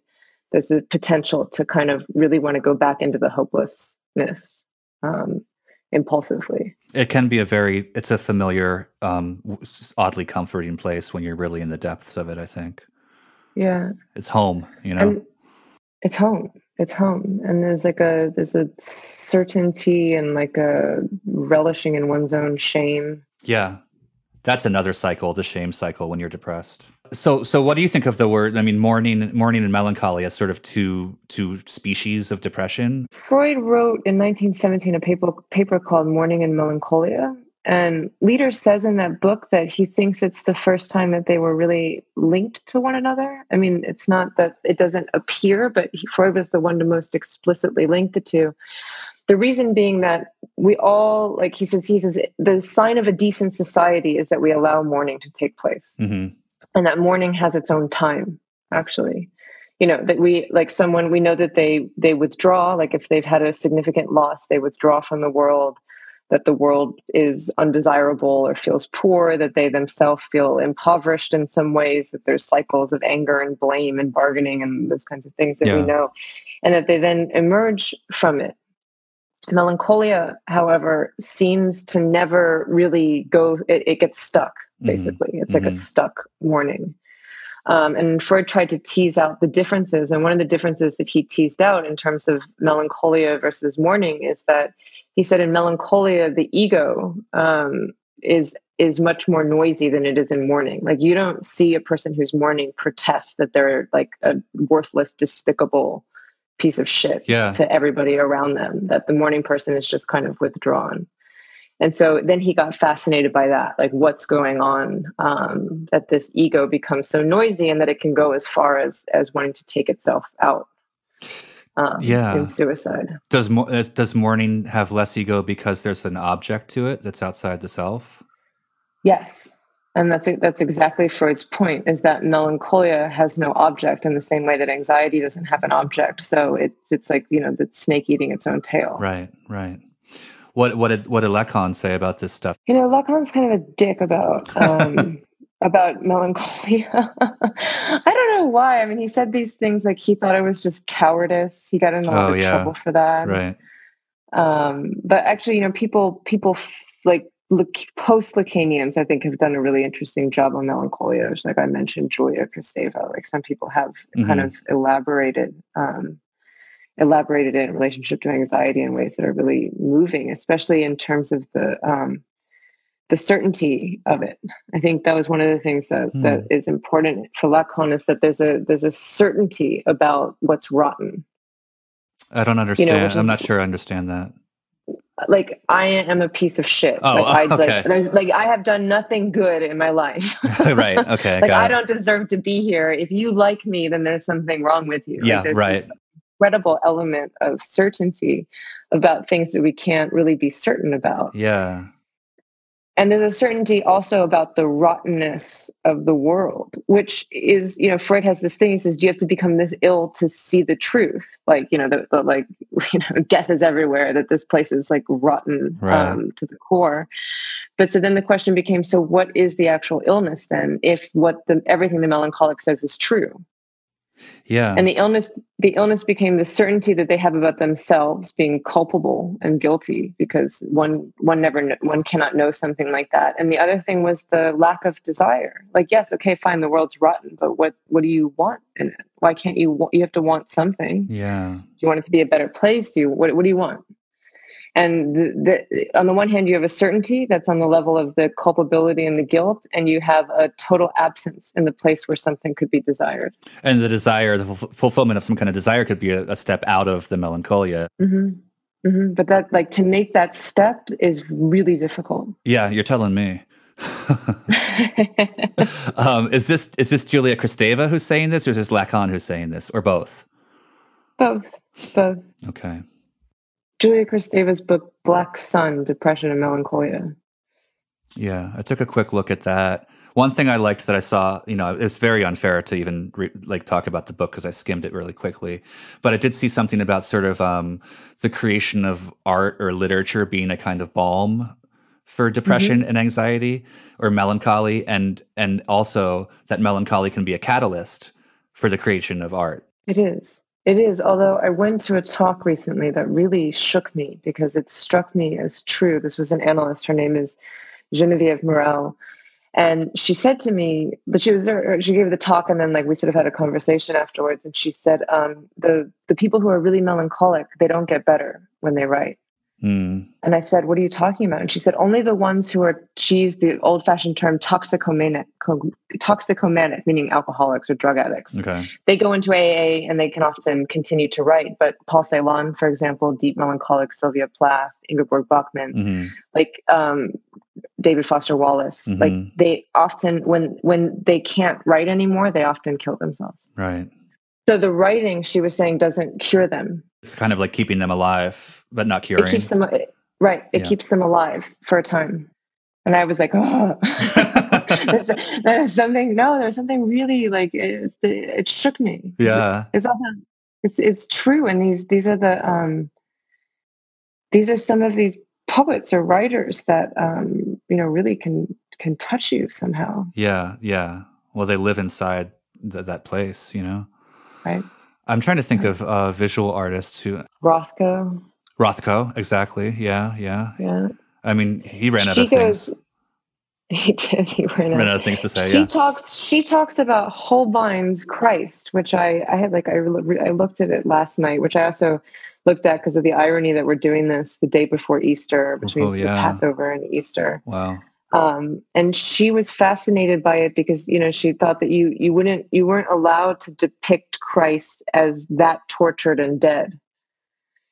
there's a potential to kind of really want to go back into the hopelessness impulsively. It can be it's a familiar, oddly comforting place when you're really in the depths of it, I think. Yeah. It's home, And it's home. It's home. And there's a certainty and like a relishing in one's own shame. Yeah. That's another cycle, the shame cycle when you're depressed. So what do you think of the word? I mean, mourning and melancholy as sort of two species of depression. Freud wrote in 1917 a paper called Mourning and Melancholia. And Leader says in that book that he thinks it's the first time that they were really linked to one another. I mean, it's not that it doesn't appear, but Freud was the one to most explicitly link the two. The reason being that we all, like he says, the sign of a decent society is that we allow mourning to take place. Mm-hmm. And that mourning has its own time, actually. That we know that they withdraw, like if they've had a significant loss, they withdraw from the world, that the world is undesirable or feels poor, that they themselves feel impoverished in some ways, that there's cycles of anger and blame and bargaining and those kinds of things that we know, and that they then emerge from it. Melancholia, however, seems to never really go, it gets stuck, basically. It's like a stuck mourning. And Freud tried to tease out the differences. And one of the differences that he teased out in terms of melancholia versus mourning is that he said in melancholia, the ego is much more noisy than it is in mourning. Like you don't see a person who's mourning protest that they're like a worthless, despicable piece of shit to everybody around them, that the mourning person is just kind of withdrawn. And so then he got fascinated by that, like what's going on, that this ego becomes so noisy and that it can go as far as wanting to take itself out in suicide. Does mourning have less ego because there's an object to it that's outside the self? Yes. And that's exactly Freud's point, is that melancholia has no object in the same way that anxiety doesn't have an object. So it's like, the snake eating its own tail. Right. What did Lacan say about this stuff? Lacan's kind of a dick about melancholia. I don't know why. I mean, he said these things like he thought it was just cowardice. He got in a lot of trouble for that. Right. But actually, people like post-Lacanians, I think, have done a really interesting job on melancholia. Like I mentioned, Julia Kristeva. Like some people have kind of elaborated it in relationship to anxiety in ways that are really moving, especially in terms of the the certainty of it. I think that was one of the things that is important for Lacan, is that there's a certainty about what's rotten. I don't understand. I'm not sure I understand that. Like, I am a piece of shit. Oh, okay. Like I have done nothing good in my life. Right. Okay. Like, I don't deserve to be here. If you like me, then there's something wrong with you. Yeah. Like, there's right. this incredible element of certainty about things that we can't really be certain about. Yeah. And there's a certainty also about the rottenness of the world, which is, Freud has this thing. He says, you have to become this ill to see the truth. Like, death is everywhere, that this place is like rotten to the core. But so then the question became, so what is the actual illness then, if everything the melancholic says is true? Yeah. And the illness became the certainty that they have about themselves being culpable and guilty, because one cannot know something like that. And the other thing was the lack of desire. Like, yes, okay, fine, the world's rotten, but what do you want in it? Why can't you have to want something? Yeah. Do you want it to be a better place? What do you want? And on the one hand, you have a certainty that's on the level of the culpability and the guilt, and you have a total absence in the place where something could be desired. And the desire, the fulfillment of some kind of desire, could be a step out of the melancholia. Mm-hmm. Mm-hmm. But that, like, to make that step is really difficult. Yeah, you're telling me. Is this Julia Kristeva who's saying this, or is this Lacan who's saying this, or both? Both. Okay. Julia Kristeva's book, Black Sun, Depression and Melancholia. Yeah, I took a quick look at that. One thing I liked that I saw, it's very unfair to even talk about the book because I skimmed it really quickly. But I did see something about sort of the creation of art or literature being a kind of balm for depression and anxiety or melancholy, and also that melancholy can be a catalyst for the creation of art. It is, although I went to a talk recently that really shook me because it struck me as true. This was an analyst. Her name is Geneviève Morel. And she said to me, but she was there, she gave the talk, and then we sort of had a conversation afterwards. And she said, the people who are really melancholic, they don't get better when they write. And I said, what are you talking about? And she said, only the ones who are, she used the old-fashioned term toxicomanic, meaning alcoholics or drug addicts. Okay. They go into AA and they can often continue to write. But Paul Celan, for example, deep melancholic, Sylvia Plath, Ingeborg Bachmann, David Foster Wallace, they often, when they can't write anymore, they often kill themselves. Right. So the writing, she was saying, doesn't cure them. It's kind of like keeping them alive, but not curing. It keeps them, right. It keeps them alive for a time. And I was like, oh, there's something really it shook me. Yeah. It's also, it's true. And these are some of these poets or writers that, really can touch you somehow. Yeah. Yeah. Well, they live inside that place, Right. I'm trying to think of visual artists who... Rothko, exactly. Yeah. I mean, he ran out of things. He did. He ran out of things to say. She talks about Holbein's Christ, which I looked at it last night, which I also looked at because of the irony that we're doing this the day before Easter, which means the Passover and Easter. Wow. And she was fascinated by it because, she thought that you weren't allowed to depict Christ as that tortured and dead.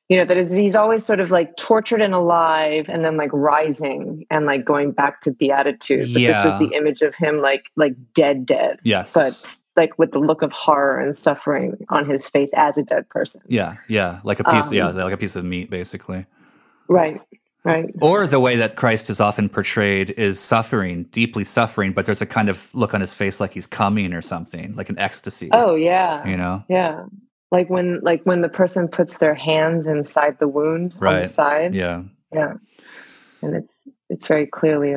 He's always sort of tortured and alive and then rising and going back to beatitude. But this was the image of him like dead. Yes. But with the look of horror and suffering on his face as a dead person. Yeah. Like a piece, like a piece of meat, basically. Right. Right. Or the way that Christ is often portrayed is suffering, deeply suffering, but there's a kind of look on his face like he's coming or something, like an ecstasy. Oh, yeah. Yeah. Like when the person puts their hands inside the wound on the side. Yeah. Yeah. And it's very clearly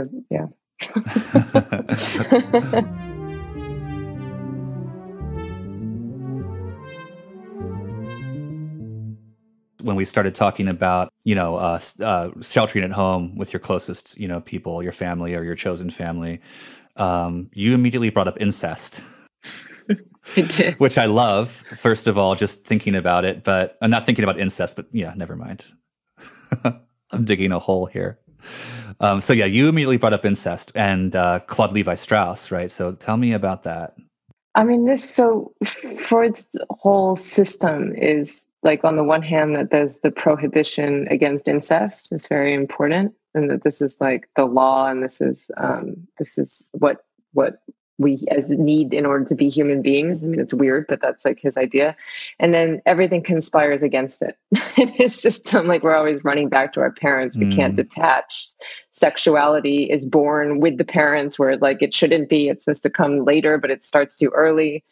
When we started talking about, sheltering at home with your closest, people, your family or your chosen family, you immediately brought up incest. I did. Which I love, first of all, just thinking about it, but I'm not thinking about incest, but yeah, never mind. I'm digging a hole here. So yeah, you immediately brought up incest and Claude Levi-Strauss, right? So tell me about that. I mean, Freud's whole system is like, on the one hand, that there's the prohibition against incest is very important, and that this is like the law, and this is what we as need in order to be human beings. I mean, it's weird, but that's like his idea. And then everything conspires against it. In his system, like, we're always running back to our parents. We can't detach. Sexuality is born with the parents, where like it shouldn't be. It's supposed to come later, but it starts too early.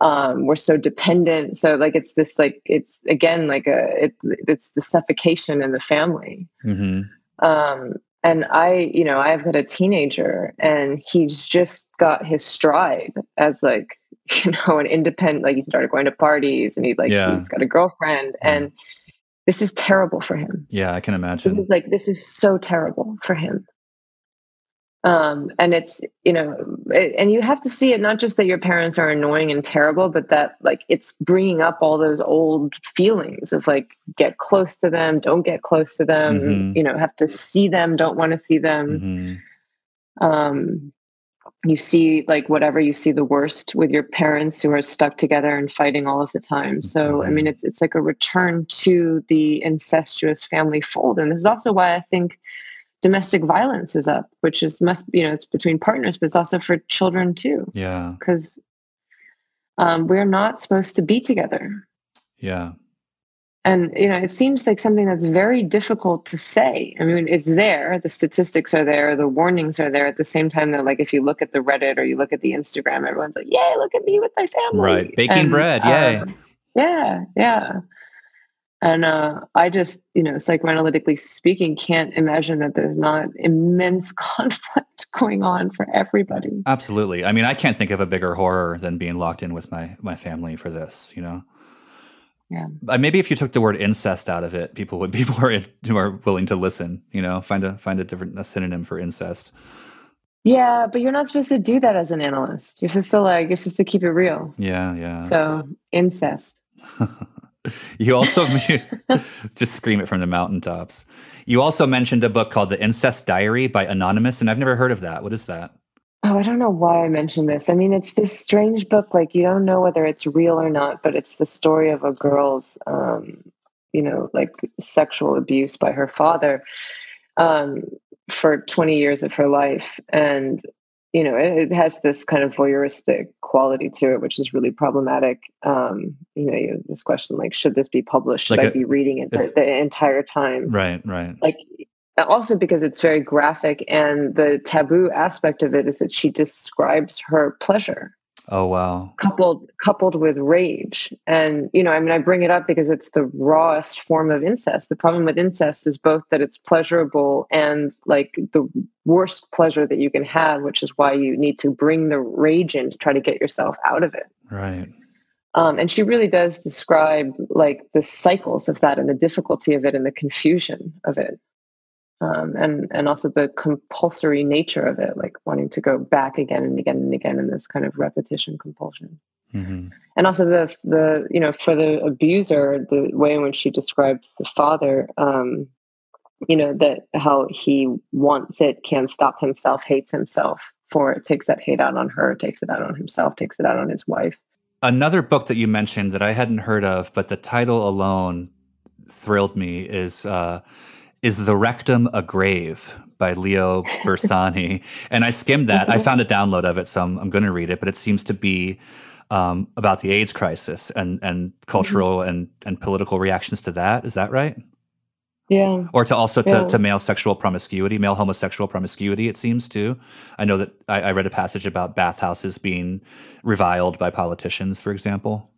We're so dependent. So like, it's this, like, it's again, like it's the suffocation in the family. And I've got a teenager, and he's just got his stride as like, an independent, like he started going to parties, and he's got a girlfriend, and this is terrible for him. Yeah, I can imagine. This is so terrible for him. And it's, and you have to see it, not just that your parents are annoying and terrible, but that like it's bringing up all those old feelings of like, get close to them, don't get close to them, have to see them, don't want to see them. You see like whatever, you see the worst with your parents who are stuck together and fighting all of the time. So, I mean, it's like a return to the incestuous family fold. And this is also why I think domestic violence is up, which is it's between partners, but it's also for children too. Yeah. Because we're not supposed to be together. Yeah. And, it seems like something that's very difficult to say. I mean, it's there, the statistics are there, the warnings are there, at the same time that, like, if you look at the Reddit or you look at the Instagram, everyone's like, yay, look at me with my family. Right. Baking bread. Yay. Yeah. And I just, psychoanalytically speaking, can't imagine that there's not immense conflict going on for everybody. Absolutely. I mean, I can't think of a bigger horror than being locked in with my family for this, Yeah. Maybe if you took the word incest out of it, people would be more willing to listen, find a synonym for incest. Yeah, but you're not supposed to do that as an analyst. You're supposed to keep it real. Yeah. So, incest. You also just scream it from the mountaintops. You also mentioned a book called The Incest Diary by Anonymous, and I've never heard of that. What is that? Oh, I don't know why I mentioned this. I mean, it's this strange book, like you don't know whether it's real or not, but it's the story of a girl's, like sexual abuse by her father for 20 years of her life. And, it has this kind of voyeuristic quality to it, which is really problematic. You have this question, like, should this be published? Should I be reading it the entire time? Right. Like, also because it's very graphic, and the taboo aspect of it is that she describes her pleasure. Oh, wow. Coupled with rage. And, I bring it up because it's the rawest form of incest. The problem with incest is both that it's pleasurable and like the worst pleasure that you can have, which is why you need to bring the rage in to try to get yourself out of it. Right. And she really does describe like the cycles of that and the difficulty of it and the confusion of it. And also the compulsory nature of it, like wanting to go back again and again and again in this kind of repetition compulsion. And also the for the abuser, the way in which she described the father, that how he wants it, can't stop himself, hates himself for it, takes that hate out on her, takes it out on himself, takes it out on his wife. Another book that you mentioned that I hadn't heard of, but the title alone thrilled me is The Rectum a Grave by Leo Bersani. And I skimmed that. I found a download of it, so I'm going to read it. But it seems to be about the AIDS crisis and cultural and political reactions to that. Is that right? Yeah. Or to male sexual promiscuity, male homosexual promiscuity, it seems too. I know that I read a passage about bathhouses being reviled by politicians, for example.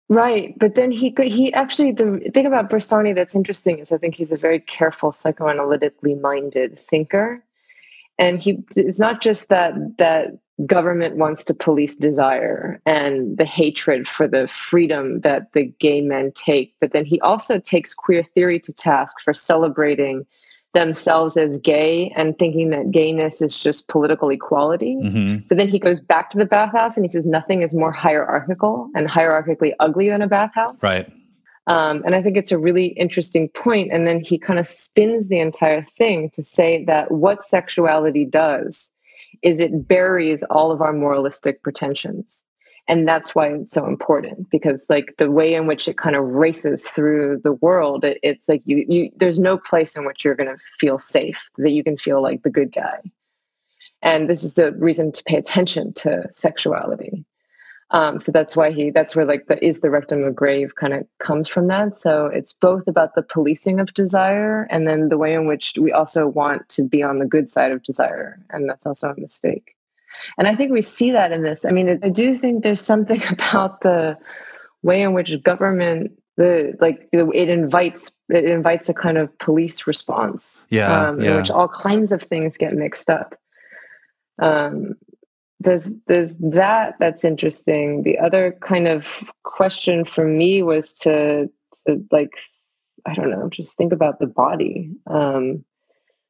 Right. But then he actually, the thing about Bersani that's interesting is I think he's a very careful, psychoanalytically minded thinker. And it's not just that government wants to police desire and the hatred for the freedom that the gay men take, but then he also takes queer theory to task for celebrating themselves as gay and thinking that gayness is just political equality. So then he goes back to the bathhouse and he says nothing is more hierarchical and hierarchically ugly than a bathhouse. Right. And I think it's a really interesting point. And then he kind of spins the entire thing to say that what sexuality does is it buries all of our moralistic pretensions. And that's why it's so important, because like the way in which it kind of races through the world, it's like there's no place in which you're going to feel safe, that you can feel like the good guy. And this is the reason to pay attention to sexuality. So that's where like is the rectum a grave kind of comes from that. So it's both about the policing of desire and then the way in which we also want to be on the good side of desire. And that's also a mistake. And I think we see that in this. I mean, I do think there's something about the way in which government, it invites a kind of police response, in which all kinds of things get mixed up. There's that's interesting. The other kind of question for me was to like, I don't know, just think about the body,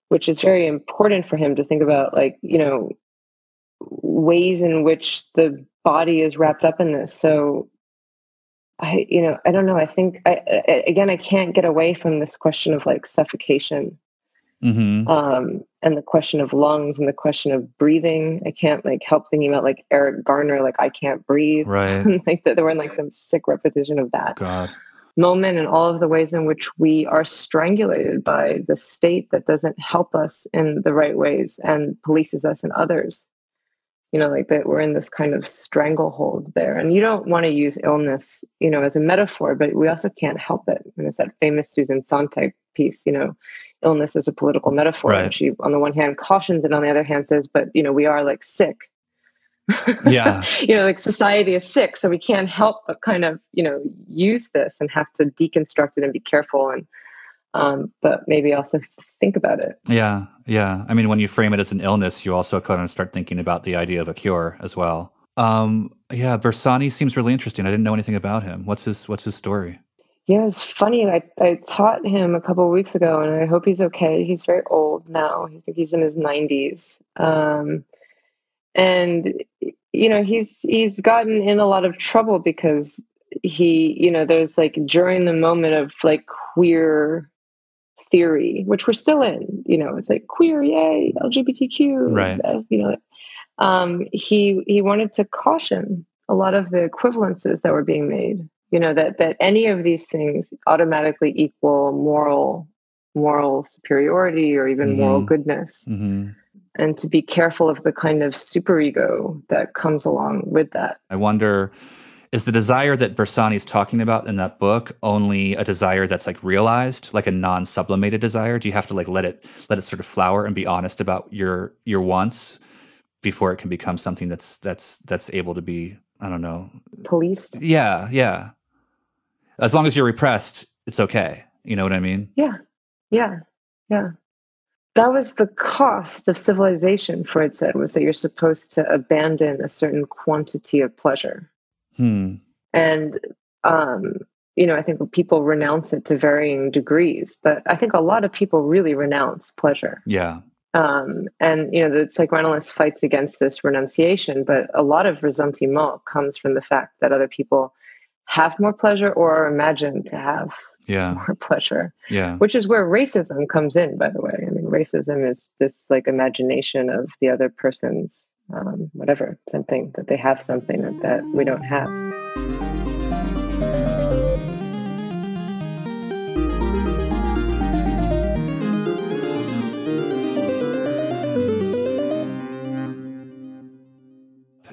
which is very important for him to think about, like, you know, ways in which the body is wrapped up in this. So I don't know. I think I can't get away from this question of like suffocation, and the question of lungs and the question of breathing. I can't like help thinking about like Eric Garner, like I can't breathe, right? Like that, there were like some sick repetition of that God. Moment, and all of the ways in which we are strangulated by the state that doesn't help us in the right ways and polices us in others. You know, like that we're in this kind of stranglehold there. And you don't want to use illness, you know, as a metaphor, but we also can't help it. And it's that famous Susan Sontag piece, you know, illness is a political metaphor. Right. And she, on the one hand, cautions and on the other hand says, but, you know, we are like sick. Yeah. You know, like society is sick. So we can't help but kind of, you know, use this and have to deconstruct it and be careful and, but maybe also think about it. Yeah. Yeah. I mean, when you frame it as an illness, you also kind of start thinking about the idea of a cure as well. Yeah. Bersani seems really interesting. I didn't know anything about him. What's his story? Yeah, it's funny. I taught him a couple of weeks ago, and I hope he's okay. He's very old now. I think he's in his 90s. And, you know, he's gotten in a lot of trouble because he, you know, there's like during the moment of like queer theory, which we're still in, you know, it's like queer, yay, LGBTQ, right? You know, he wanted to caution a lot of the equivalences that were being made, you know, that any of these things automatically equal moral superiority or even moral goodness, and to be careful of the kind of superego that comes along with that. I wonder, is the desire that Bersani's talking about in that book only a desire that's like realized, like a non-sublimated desire? Do you have to like let it sort of flower and be honest about your wants before it can become something that's able to be, I don't know, policed? Yeah, yeah. As long as you're repressed, it's okay. You know what I mean? Yeah. That was the cost of civilization, Freud said, was that you're supposed to abandon a certain quantity of pleasure. And, you know, I think people renounce it to varying degrees, but I think a lot of people really renounce pleasure. Yeah. And, you know, the psychoanalyst fights against this renunciation, but a lot of ressentiment comes from the fact that other people have more pleasure or are imagined to have more pleasure, which is where racism comes in, by the way. I mean, racism is this like imagination of the other person's whatever, something that they have something that we don't have.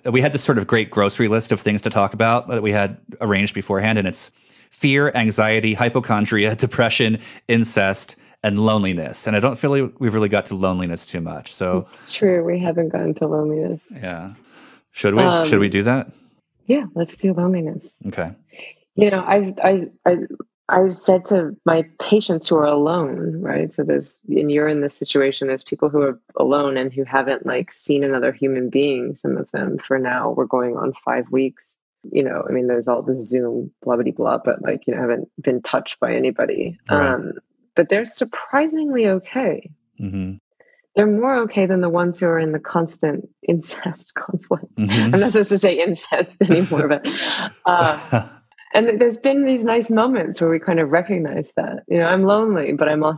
We had this sort of great grocery list of things to talk about that we had arranged beforehand, and it's fear, anxiety, hypochondria, depression, incest, and loneliness. And I don't feel like we've really got to loneliness too much. So it's true, we haven't gotten to loneliness. Yeah. Should we? Should we do that? Yeah, let's do loneliness. Okay. You know, I've said to my patients who are alone, right? So and you're in this situation, there's people who are alone and who haven't like seen another human being, some of them for now, we're going on 5 weeks. You know, I mean, there's all the Zoom blah, blah, blah, but like, you know, haven't been touched by anybody. Right. But they're surprisingly okay. Mm-hmm. They're more okay than the ones who are in the constant incest conflict. Mm-hmm. I'm not supposed to say incest anymore, but And there's been these nice moments where we kind of recognize that, I'm lonely, but I'm all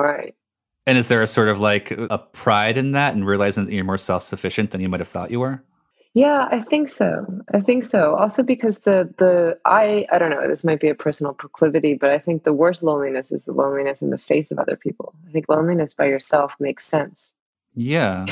right. And is there a sort of like a pride in that and realizing that you're more self-sufficient than you might have thought you were? Yeah, I think so. Also because I don't know, this might be a personal proclivity, but I think the worst loneliness is the loneliness in the face of other people. I think loneliness by yourself makes sense. Yeah.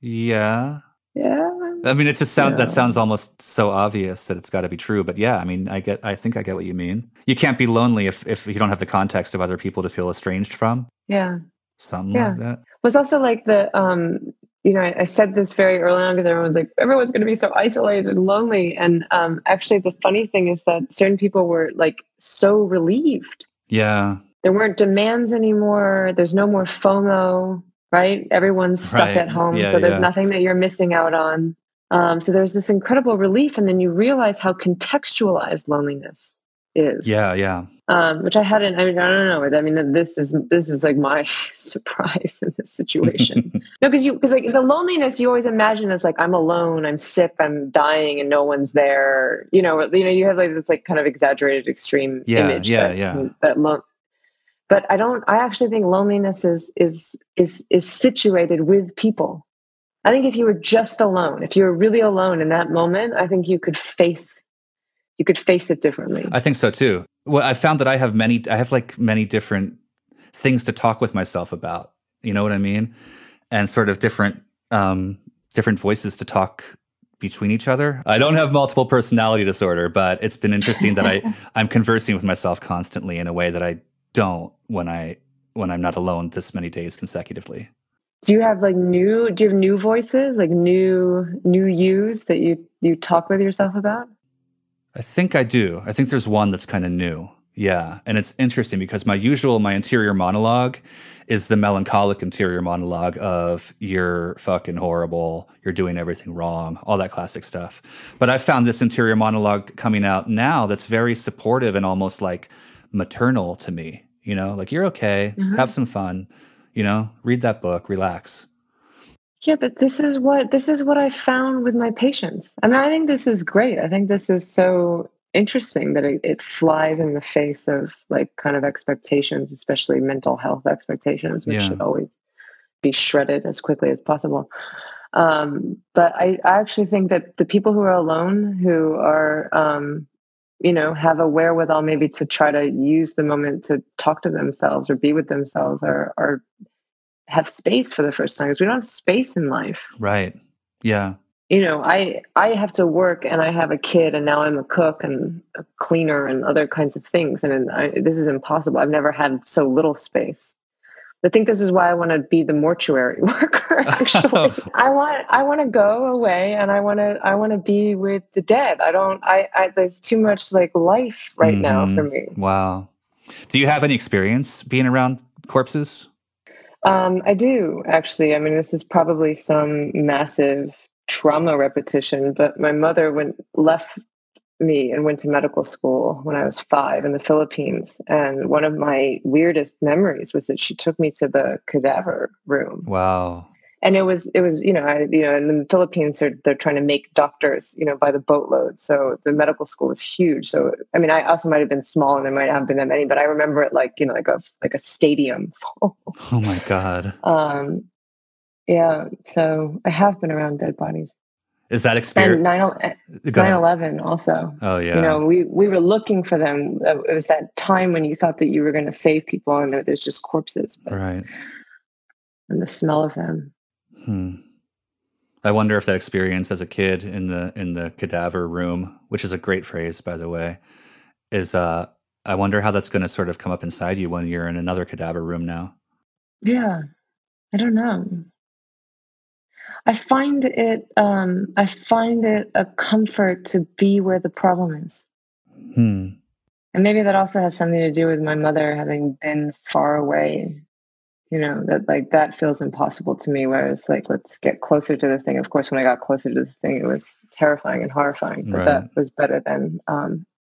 Yeah. Yeah. I mean, that sounds almost so obvious that it's got to be true. But yeah, I mean, I think I get what you mean. You can't be lonely if you don't have the context of other people to feel estranged from. Yeah. Something like that. It was also like I said this very early on because everyone's going to be so isolated and lonely. And actually, the funny thing is that certain people were like so relieved. Yeah. There weren't demands anymore. There's no more FOMO, right? Everyone's stuck at home. Yeah, so there's nothing that you're missing out on. So there's this incredible relief. And then you realize how contextualized loneliness is. Yeah. Which I hadn't, I don't know. I mean, this is like my surprise in this situation. No, because like the loneliness you always imagine is like, I'm alone, I'm sick, I'm dying and no one's there. You have like this like kind of exaggerated extreme image. But I actually think loneliness is situated with people. I think if you were just alone, if you were really alone in that moment, I think you could face it differently. I think so too. Well, I found that I have many different things to talk with myself about. You know what I mean? And sort of different voices to talk between each other. I don't have multiple personality disorder, but it's been interesting that I'm conversing with myself constantly in a way that I don't when I'm not alone this many days consecutively. Do you have new voices, like new yous that you talk with yourself about? I think I do. I think there's one that's kind of new. Yeah. And it's interesting because my interior monologue is the melancholic interior monologue of you're fucking horrible, you're doing everything wrong, all that classic stuff. But I found this interior monologue coming out now that's very supportive and almost like maternal to me. Like you're okay, have some fun, read that book, relax. Yeah, but this is what I found with my patients. I mean, I think this is great. I think this is so interesting that it flies in the face of like kind of expectations, especially mental health expectations, which should always be shredded as quickly as possible. But I actually think that the people who are alone, who are, have a wherewithal maybe to try to use the moment to talk to themselves or be with themselves are have space for the first time, because we don't have space in life. Right. Yeah. I have to work and I have a kid and now I'm a cook and a cleaner and other kinds of things. And this is impossible. I've never had so little space. I think this is why I want to be the mortuary worker. Actually, I want to go away and I want to be with the dead. There's too much like life right now for me. Wow. Do you have any experience being around corpses? I do, actually. I mean, this is probably some massive trauma repetition, but my mother left me and went to medical school when I was 5 in the Philippines. And one of my weirdest memories was that she took me to the cadaver room. Wow. And it was, in the Philippines, they're trying to make doctors, by the boatload. So the medical school is huge. So, I mean, I also might have been small and there might not have been that many, but I remember it like a stadium full. Oh my God. Yeah. So I have been around dead bodies. Is that experience? And 9/11 also. Oh yeah. We were looking for them. It was that time when you thought that you were going to save people and there's just corpses. Right. And the smell of them. I wonder if that experience as a kid in the cadaver room, which is a great phrase, by the way, is I wonder how that's going to sort of come up inside you when you're in another cadaver room now. Yeah, I don't know. I find it a comfort to be where the problem is. And maybe that also has something to do with my mother having been far away. That feels impossible to me, whereas let's get closer to the thing. Of course, when I got closer to the thing, it was terrifying and horrifying, but that was better than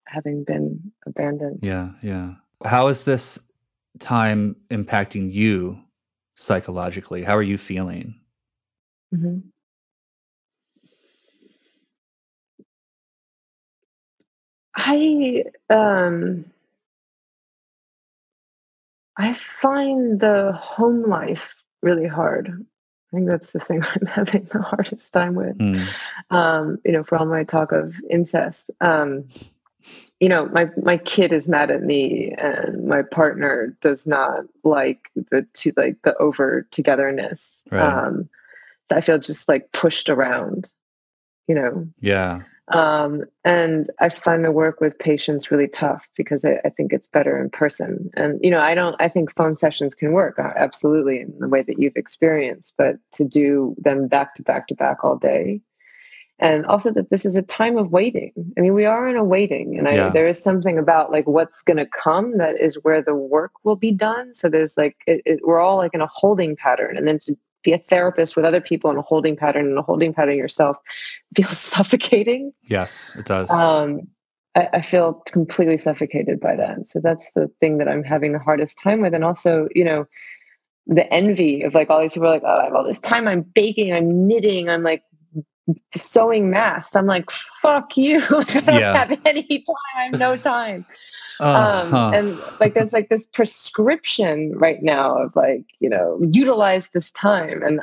having been abandoned. Yeah. How is this time impacting you psychologically? How are you feeling? I find the home life really hard. I think that's the thing I'm having the hardest time with. For all my talk of incest. My kid is mad at me, and my partner does not like the over togetherness. Right. I feel just like pushed around, Yeah. And I find the work with patients really tough because I think it's better in person. And, I think phone sessions can work absolutely in the way that you've experienced, but to do them back to back to back all day. And also that this is a time of waiting. I mean, we are in a waiting, and there is something about like what's going to come that is where the work will be done. So there's like, we're all like in a holding pattern, and then to be a therapist with other people in a holding pattern and a holding pattern yourself feels suffocating. Yes, it does. I feel completely suffocated by that. So that's the thing that I'm having the hardest time with. And also, the envy of like all these people are like, oh, I have all this time. I'm baking, I'm knitting, I'm like sewing masks. I'm like, fuck you. I don't have any time. I have no time. And like there's like this prescription right now of like, utilize this time. And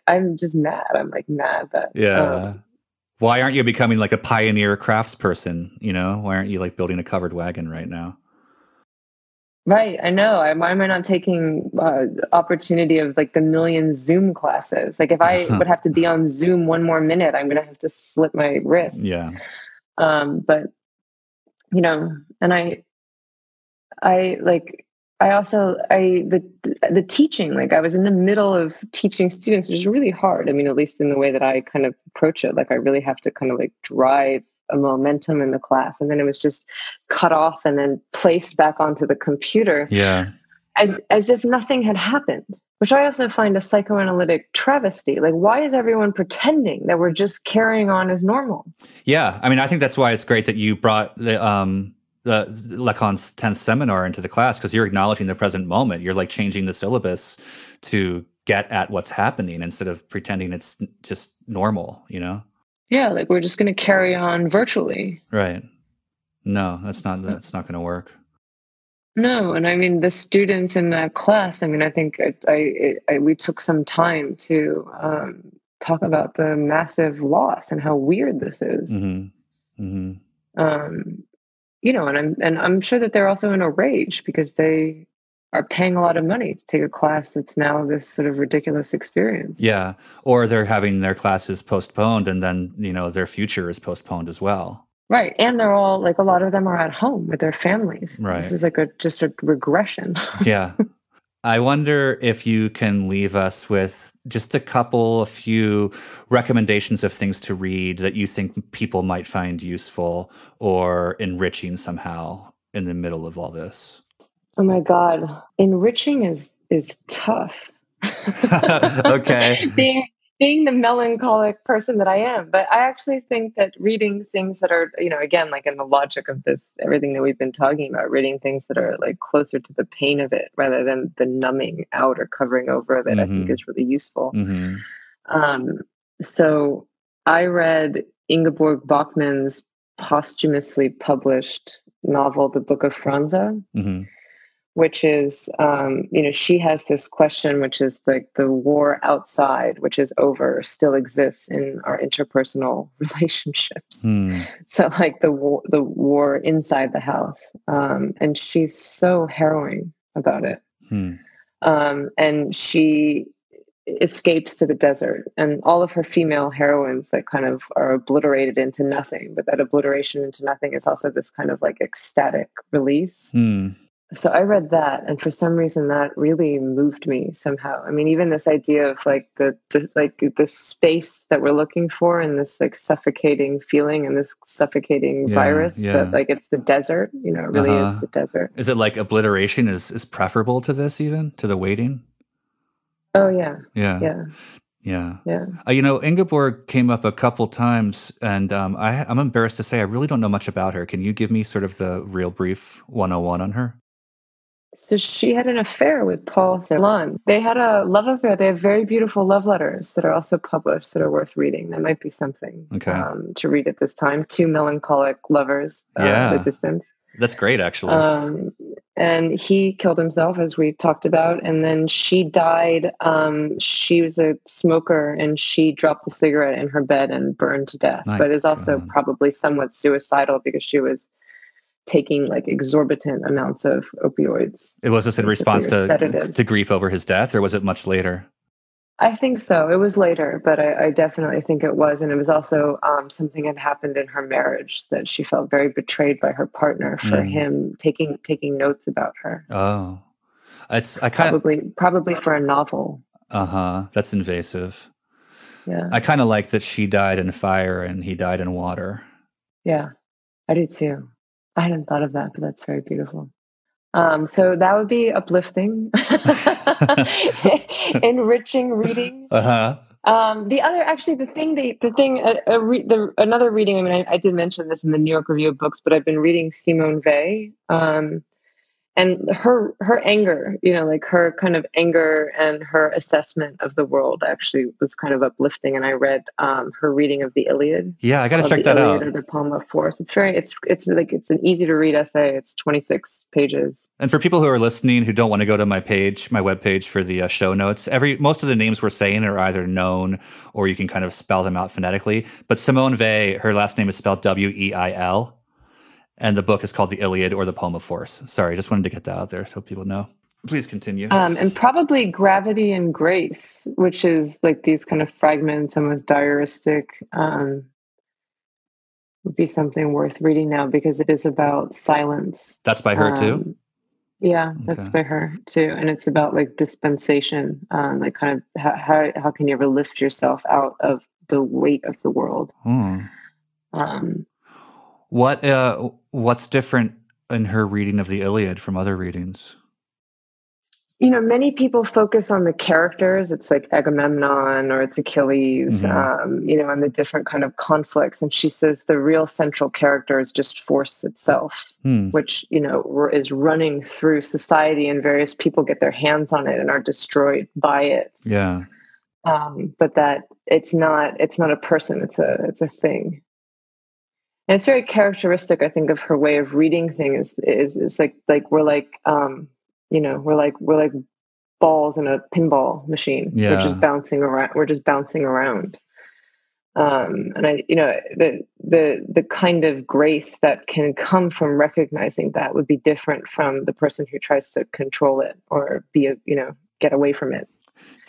I'm just mad. I'm like mad that why aren't you becoming like a pioneer craftsperson? Why aren't you like building a covered wagon right now? Right. I know. Why am I not taking opportunity of like the million Zoom classes? Like if I would have to be on Zoom one more minute, I'm going to have to slit my wrist. Yeah. But, and the teaching, like I was in the middle of teaching students, which is really hard. I mean, at least in the way that I kind of approach it, like I really have to kind of like drive a momentum in the class. And then it was just cut off and then placed back onto the computer. Yeah. As if nothing had happened, which I also find a psychoanalytic travesty. Like, why is everyone pretending that we're just carrying on as normal? Yeah. I mean, I think that's why it's great that you brought the Lacan's 10th seminar into the class, because you're acknowledging the present moment. You're like changing the syllabus to get at what's happening instead of pretending it's just normal, Yeah, like we're just going to carry on virtually. Right. No, that's not going to work. No, and I mean the students in that class. I mean, I think we took some time to talk about the massive loss and how weird this is. Mm-hmm. Mm-hmm. And I'm sure that they're also in a rage because they are paying a lot of money to take a class that's now this sort of ridiculous experience. Yeah. Or they're having their classes postponed, and then, their future is postponed as well. Right. And they're all like, a lot of them are at home with their families. Right. This is like just a regression. Yeah. I wonder if you can leave us with just a few recommendations of things to read that you think people might find useful or enriching somehow in the middle of all this. Oh my God. Enriching is tough. Okay. Being the melancholic person that I am. But I actually think that reading things that are, again, like in the logic of this, everything that we've been talking about, reading things that are like closer to the pain of it rather than the numbing out or covering over of it, I think is really useful. Mm-hmm. So I read Ingeborg Bachmann's posthumously published novel, The Book of Franza. Mm-hmm. Which is, she has this question, which is like the war outside, which is over, still exists in our interpersonal relationships. So like the war inside the house. And she's so harrowing about it. And she escapes to the desert, and all of her female heroines that kind of are obliterated into nothing, but that obliteration into nothing is also this kind of like ecstatic release. So I read that, and for some reason that really moved me somehow. I mean, even this idea of like the space that we're looking for, and this like suffocating feeling and this suffocating virus, that like it's the desert, it really is the desert. Is it like obliteration is preferable to this, even to the waiting? Oh yeah. Ingeborg came up a couple times, and I'm embarrassed to say I really don't know much about her. Can you give me sort of the real brief 101 on her? So she had an affair with Paul Celan. They had a love affair. They have very beautiful love letters that are also published that are worth reading. That might be something to read at this time. Two melancholic lovers, the distance. That's great, actually. And he killed himself, as we talked about. And then she died. She was a smoker, and she dropped the cigarette in her bed and burned to death. But is also probably somewhat suicidal because she was taking like exorbitant amounts of opioids. Was this in response to grief over his death, or was it much later? I think so. It was later, but I definitely think it was. And it was also something had happened in her marriage that she felt very betrayed by her partner for him taking notes about her. Oh, probably for a novel. That's invasive. Yeah. I kind of like that she died in fire and he died in water. Yeah, I do too. I hadn't thought of that, but that's very beautiful. So that would be uplifting, enriching reading. Another reading. I mean, I did mention this in the New York Review of Books, but I've been reading Simone Weil. And her anger, like her kind of anger and her assessment of the world actually was kind of uplifting. And I read her reading of the Iliad. Yeah, I got to check that out. Or the Poem of Force. It's an easy to read essay. It's 26 pages. And for people who are listening who don't want to go to my webpage for the show notes, most of the names we're saying are either known or you can kind of spell them out phonetically. But Simone Weil, her last name is spelled Weil. And the book is called The Iliad or the Poem of Force. Sorry, just wanted to get that out there so people know. Please continue. And probably Gravity and Grace, which is like these kind of fragments, almost diaristic, would be something worth reading now because it is about silence. That's by her too? Yeah, that's by her too. And it's about like dispensation, like kind of how can you ever lift yourself out of the weight of the world? What's different in her reading of the Iliad from other readings? Many people focus on the characters. It's like Agamemnon or it's Achilles, and the different kind of conflicts. And she says the real central character is just force itself, which, is running through society and various people get their hands on it and are destroyed by it. Yeah. But that it's not a person, it's a thing. And it's very characteristic, I think, of her way of reading things. Is like we're like we're like balls in a pinball machine. Yeah. We're just bouncing around. And the kind of grace that can come from recognizing that would be different from the person who tries to control it or get away from it.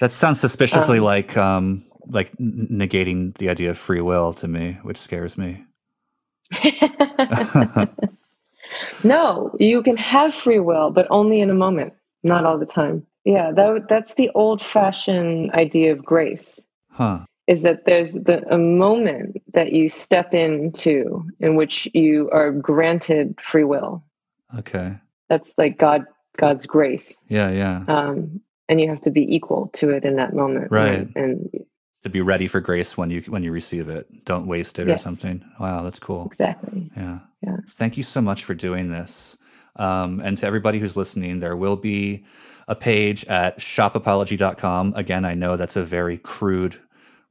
That sounds suspiciously like negating the idea of free will to me, which scares me. No, you can have free will, but only in a moment, not all the time. Yeah, that's the old-fashioned idea of grace. Is that there's a moment that you step into in which you are granted free will. Okay. That's like God's grace. Yeah. And you have to be equal to it in that moment. Right. And to be ready for grace when you receive it. Don't waste it or something. Wow, that's cool. Exactly. Yeah. Thank you so much for doing this. And to everybody who's listening, there will be a page at shopapology.com. Again, I know that's a very crude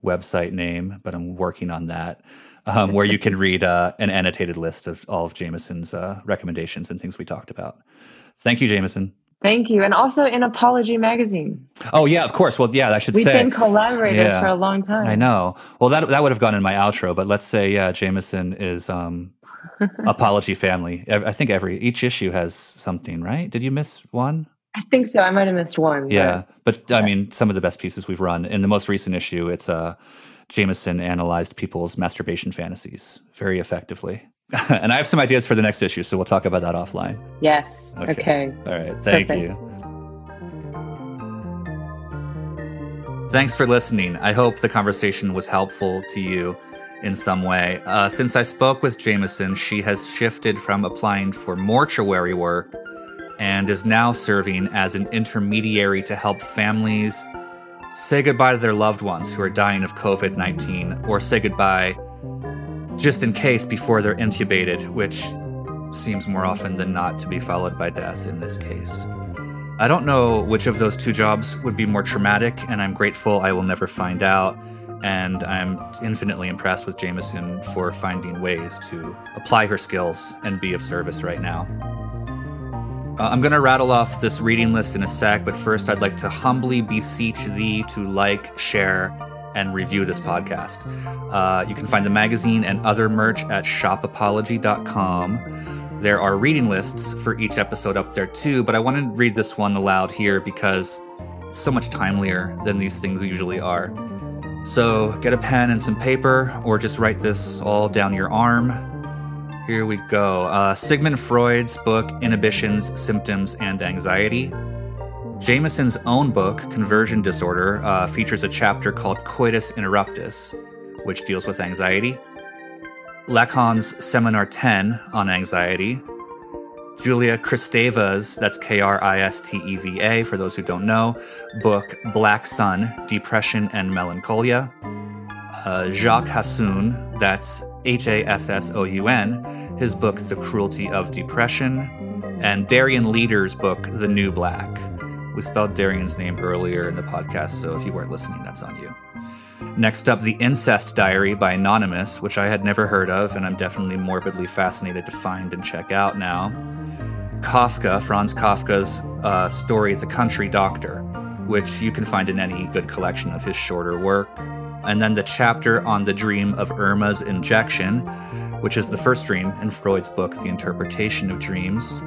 website name, but I'm working on that, where you can read an annotated list of all of Jamieson's recommendations and things we talked about. Thank you, Jamieson. Thank you. And also in Apology magazine. Oh, yeah, of course. Well, yeah, I should We've say. We've been collaborators for a long time. I know. Well, that would have gone in my outro, but let's say, Jamieson is Apology family. I think each issue has something, right? Did you miss one? I think so. I might have missed one. Yeah. But I mean, some of the best pieces we've run. In the most recent issue, it's Jamieson analyzed people's masturbation fantasies very effectively. And I have some ideas for the next issue, so we'll talk about that offline. Yes. Okay. All right. Thank you. Thanks for listening. I hope the conversation was helpful to you in some way. Since I spoke with Jamieson, she has shifted from applying for mortuary work and is now serving as an intermediary to help families say goodbye to their loved ones who are dying of COVID-19, or say goodbye just in case before they're intubated, which seems more often than not to be followed by death in this case. I don't know which of those two jobs would be more traumatic, and I'm grateful I will never find out. And I'm infinitely impressed with Jamieson for finding ways to apply her skills and be of service right now. I'm going to rattle off this reading list in a sec, but first I'd like to humbly beseech thee to like, share, and review this podcast. You can find the magazine and other merch at shopapology.com. There are reading lists for each episode up there too, but I want to read this one aloud here because it's so much timelier than these things usually are. So get a pen and some paper, or just write this all down your arm. Here we go. Sigmund Freud's book, Inhibitions, Symptoms, and Anxiety. Jamieson's own book, Conversion Disorder, features a chapter called Coitus Interruptus, which deals with anxiety. Lacan's Seminar 10 on anxiety. Julia Kristeva's, that's Kristeva, for those who don't know, book Black Sun, Depression and Melancholia. Jacques Hassoun, that's Hassoun, his book The Cruelty of Depression. And Darian Leader's book, The New Black. We spelled Darian's name earlier in the podcast, so if you weren't listening, that's on you. Next up, The Incest Diary by Anonymous, which I had never heard of, and I'm definitely morbidly fascinated to find and check out now. Kafka, Franz Kafka's story, The Country Doctor, which you can find in any good collection of his shorter work. And then the chapter on the dream of Irma's injection, which is the first dream in Freud's book, The Interpretation of Dreams.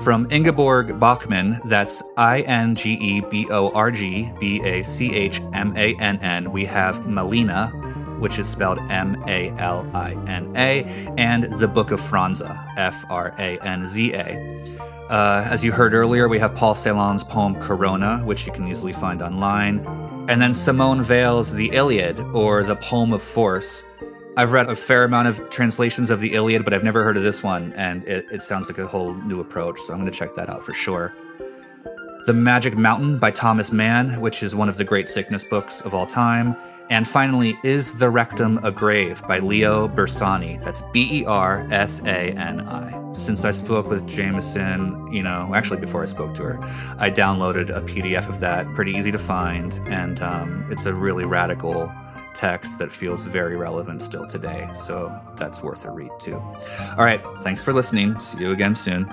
From Ingeborg Bachmann, that's INGEBORG BACHMANN, we have Malina, which is spelled MALINA, and The Book of Franza, FRANZA. As you heard earlier, we have Paul Celan's poem Corona, which you can easily find online. And then Simone Weil's The Iliad, or The Poem of Force. I've read a fair amount of translations of the Iliad, but I've never heard of this one, and it sounds like a whole new approach, so I'm going to check that out for sure. The Magic Mountain by Thomas Mann, which is one of the great sickness books of all time. And finally, Is the Rectum a Grave by Leo Bersani. That's Bersani. Since I spoke with Jamieson, actually before I spoke to her, I downloaded a PDF of that, pretty easy to find, and it's a really radical text that feels very relevant still today, so that's worth a read too. All right, thanks for listening. See you again soon.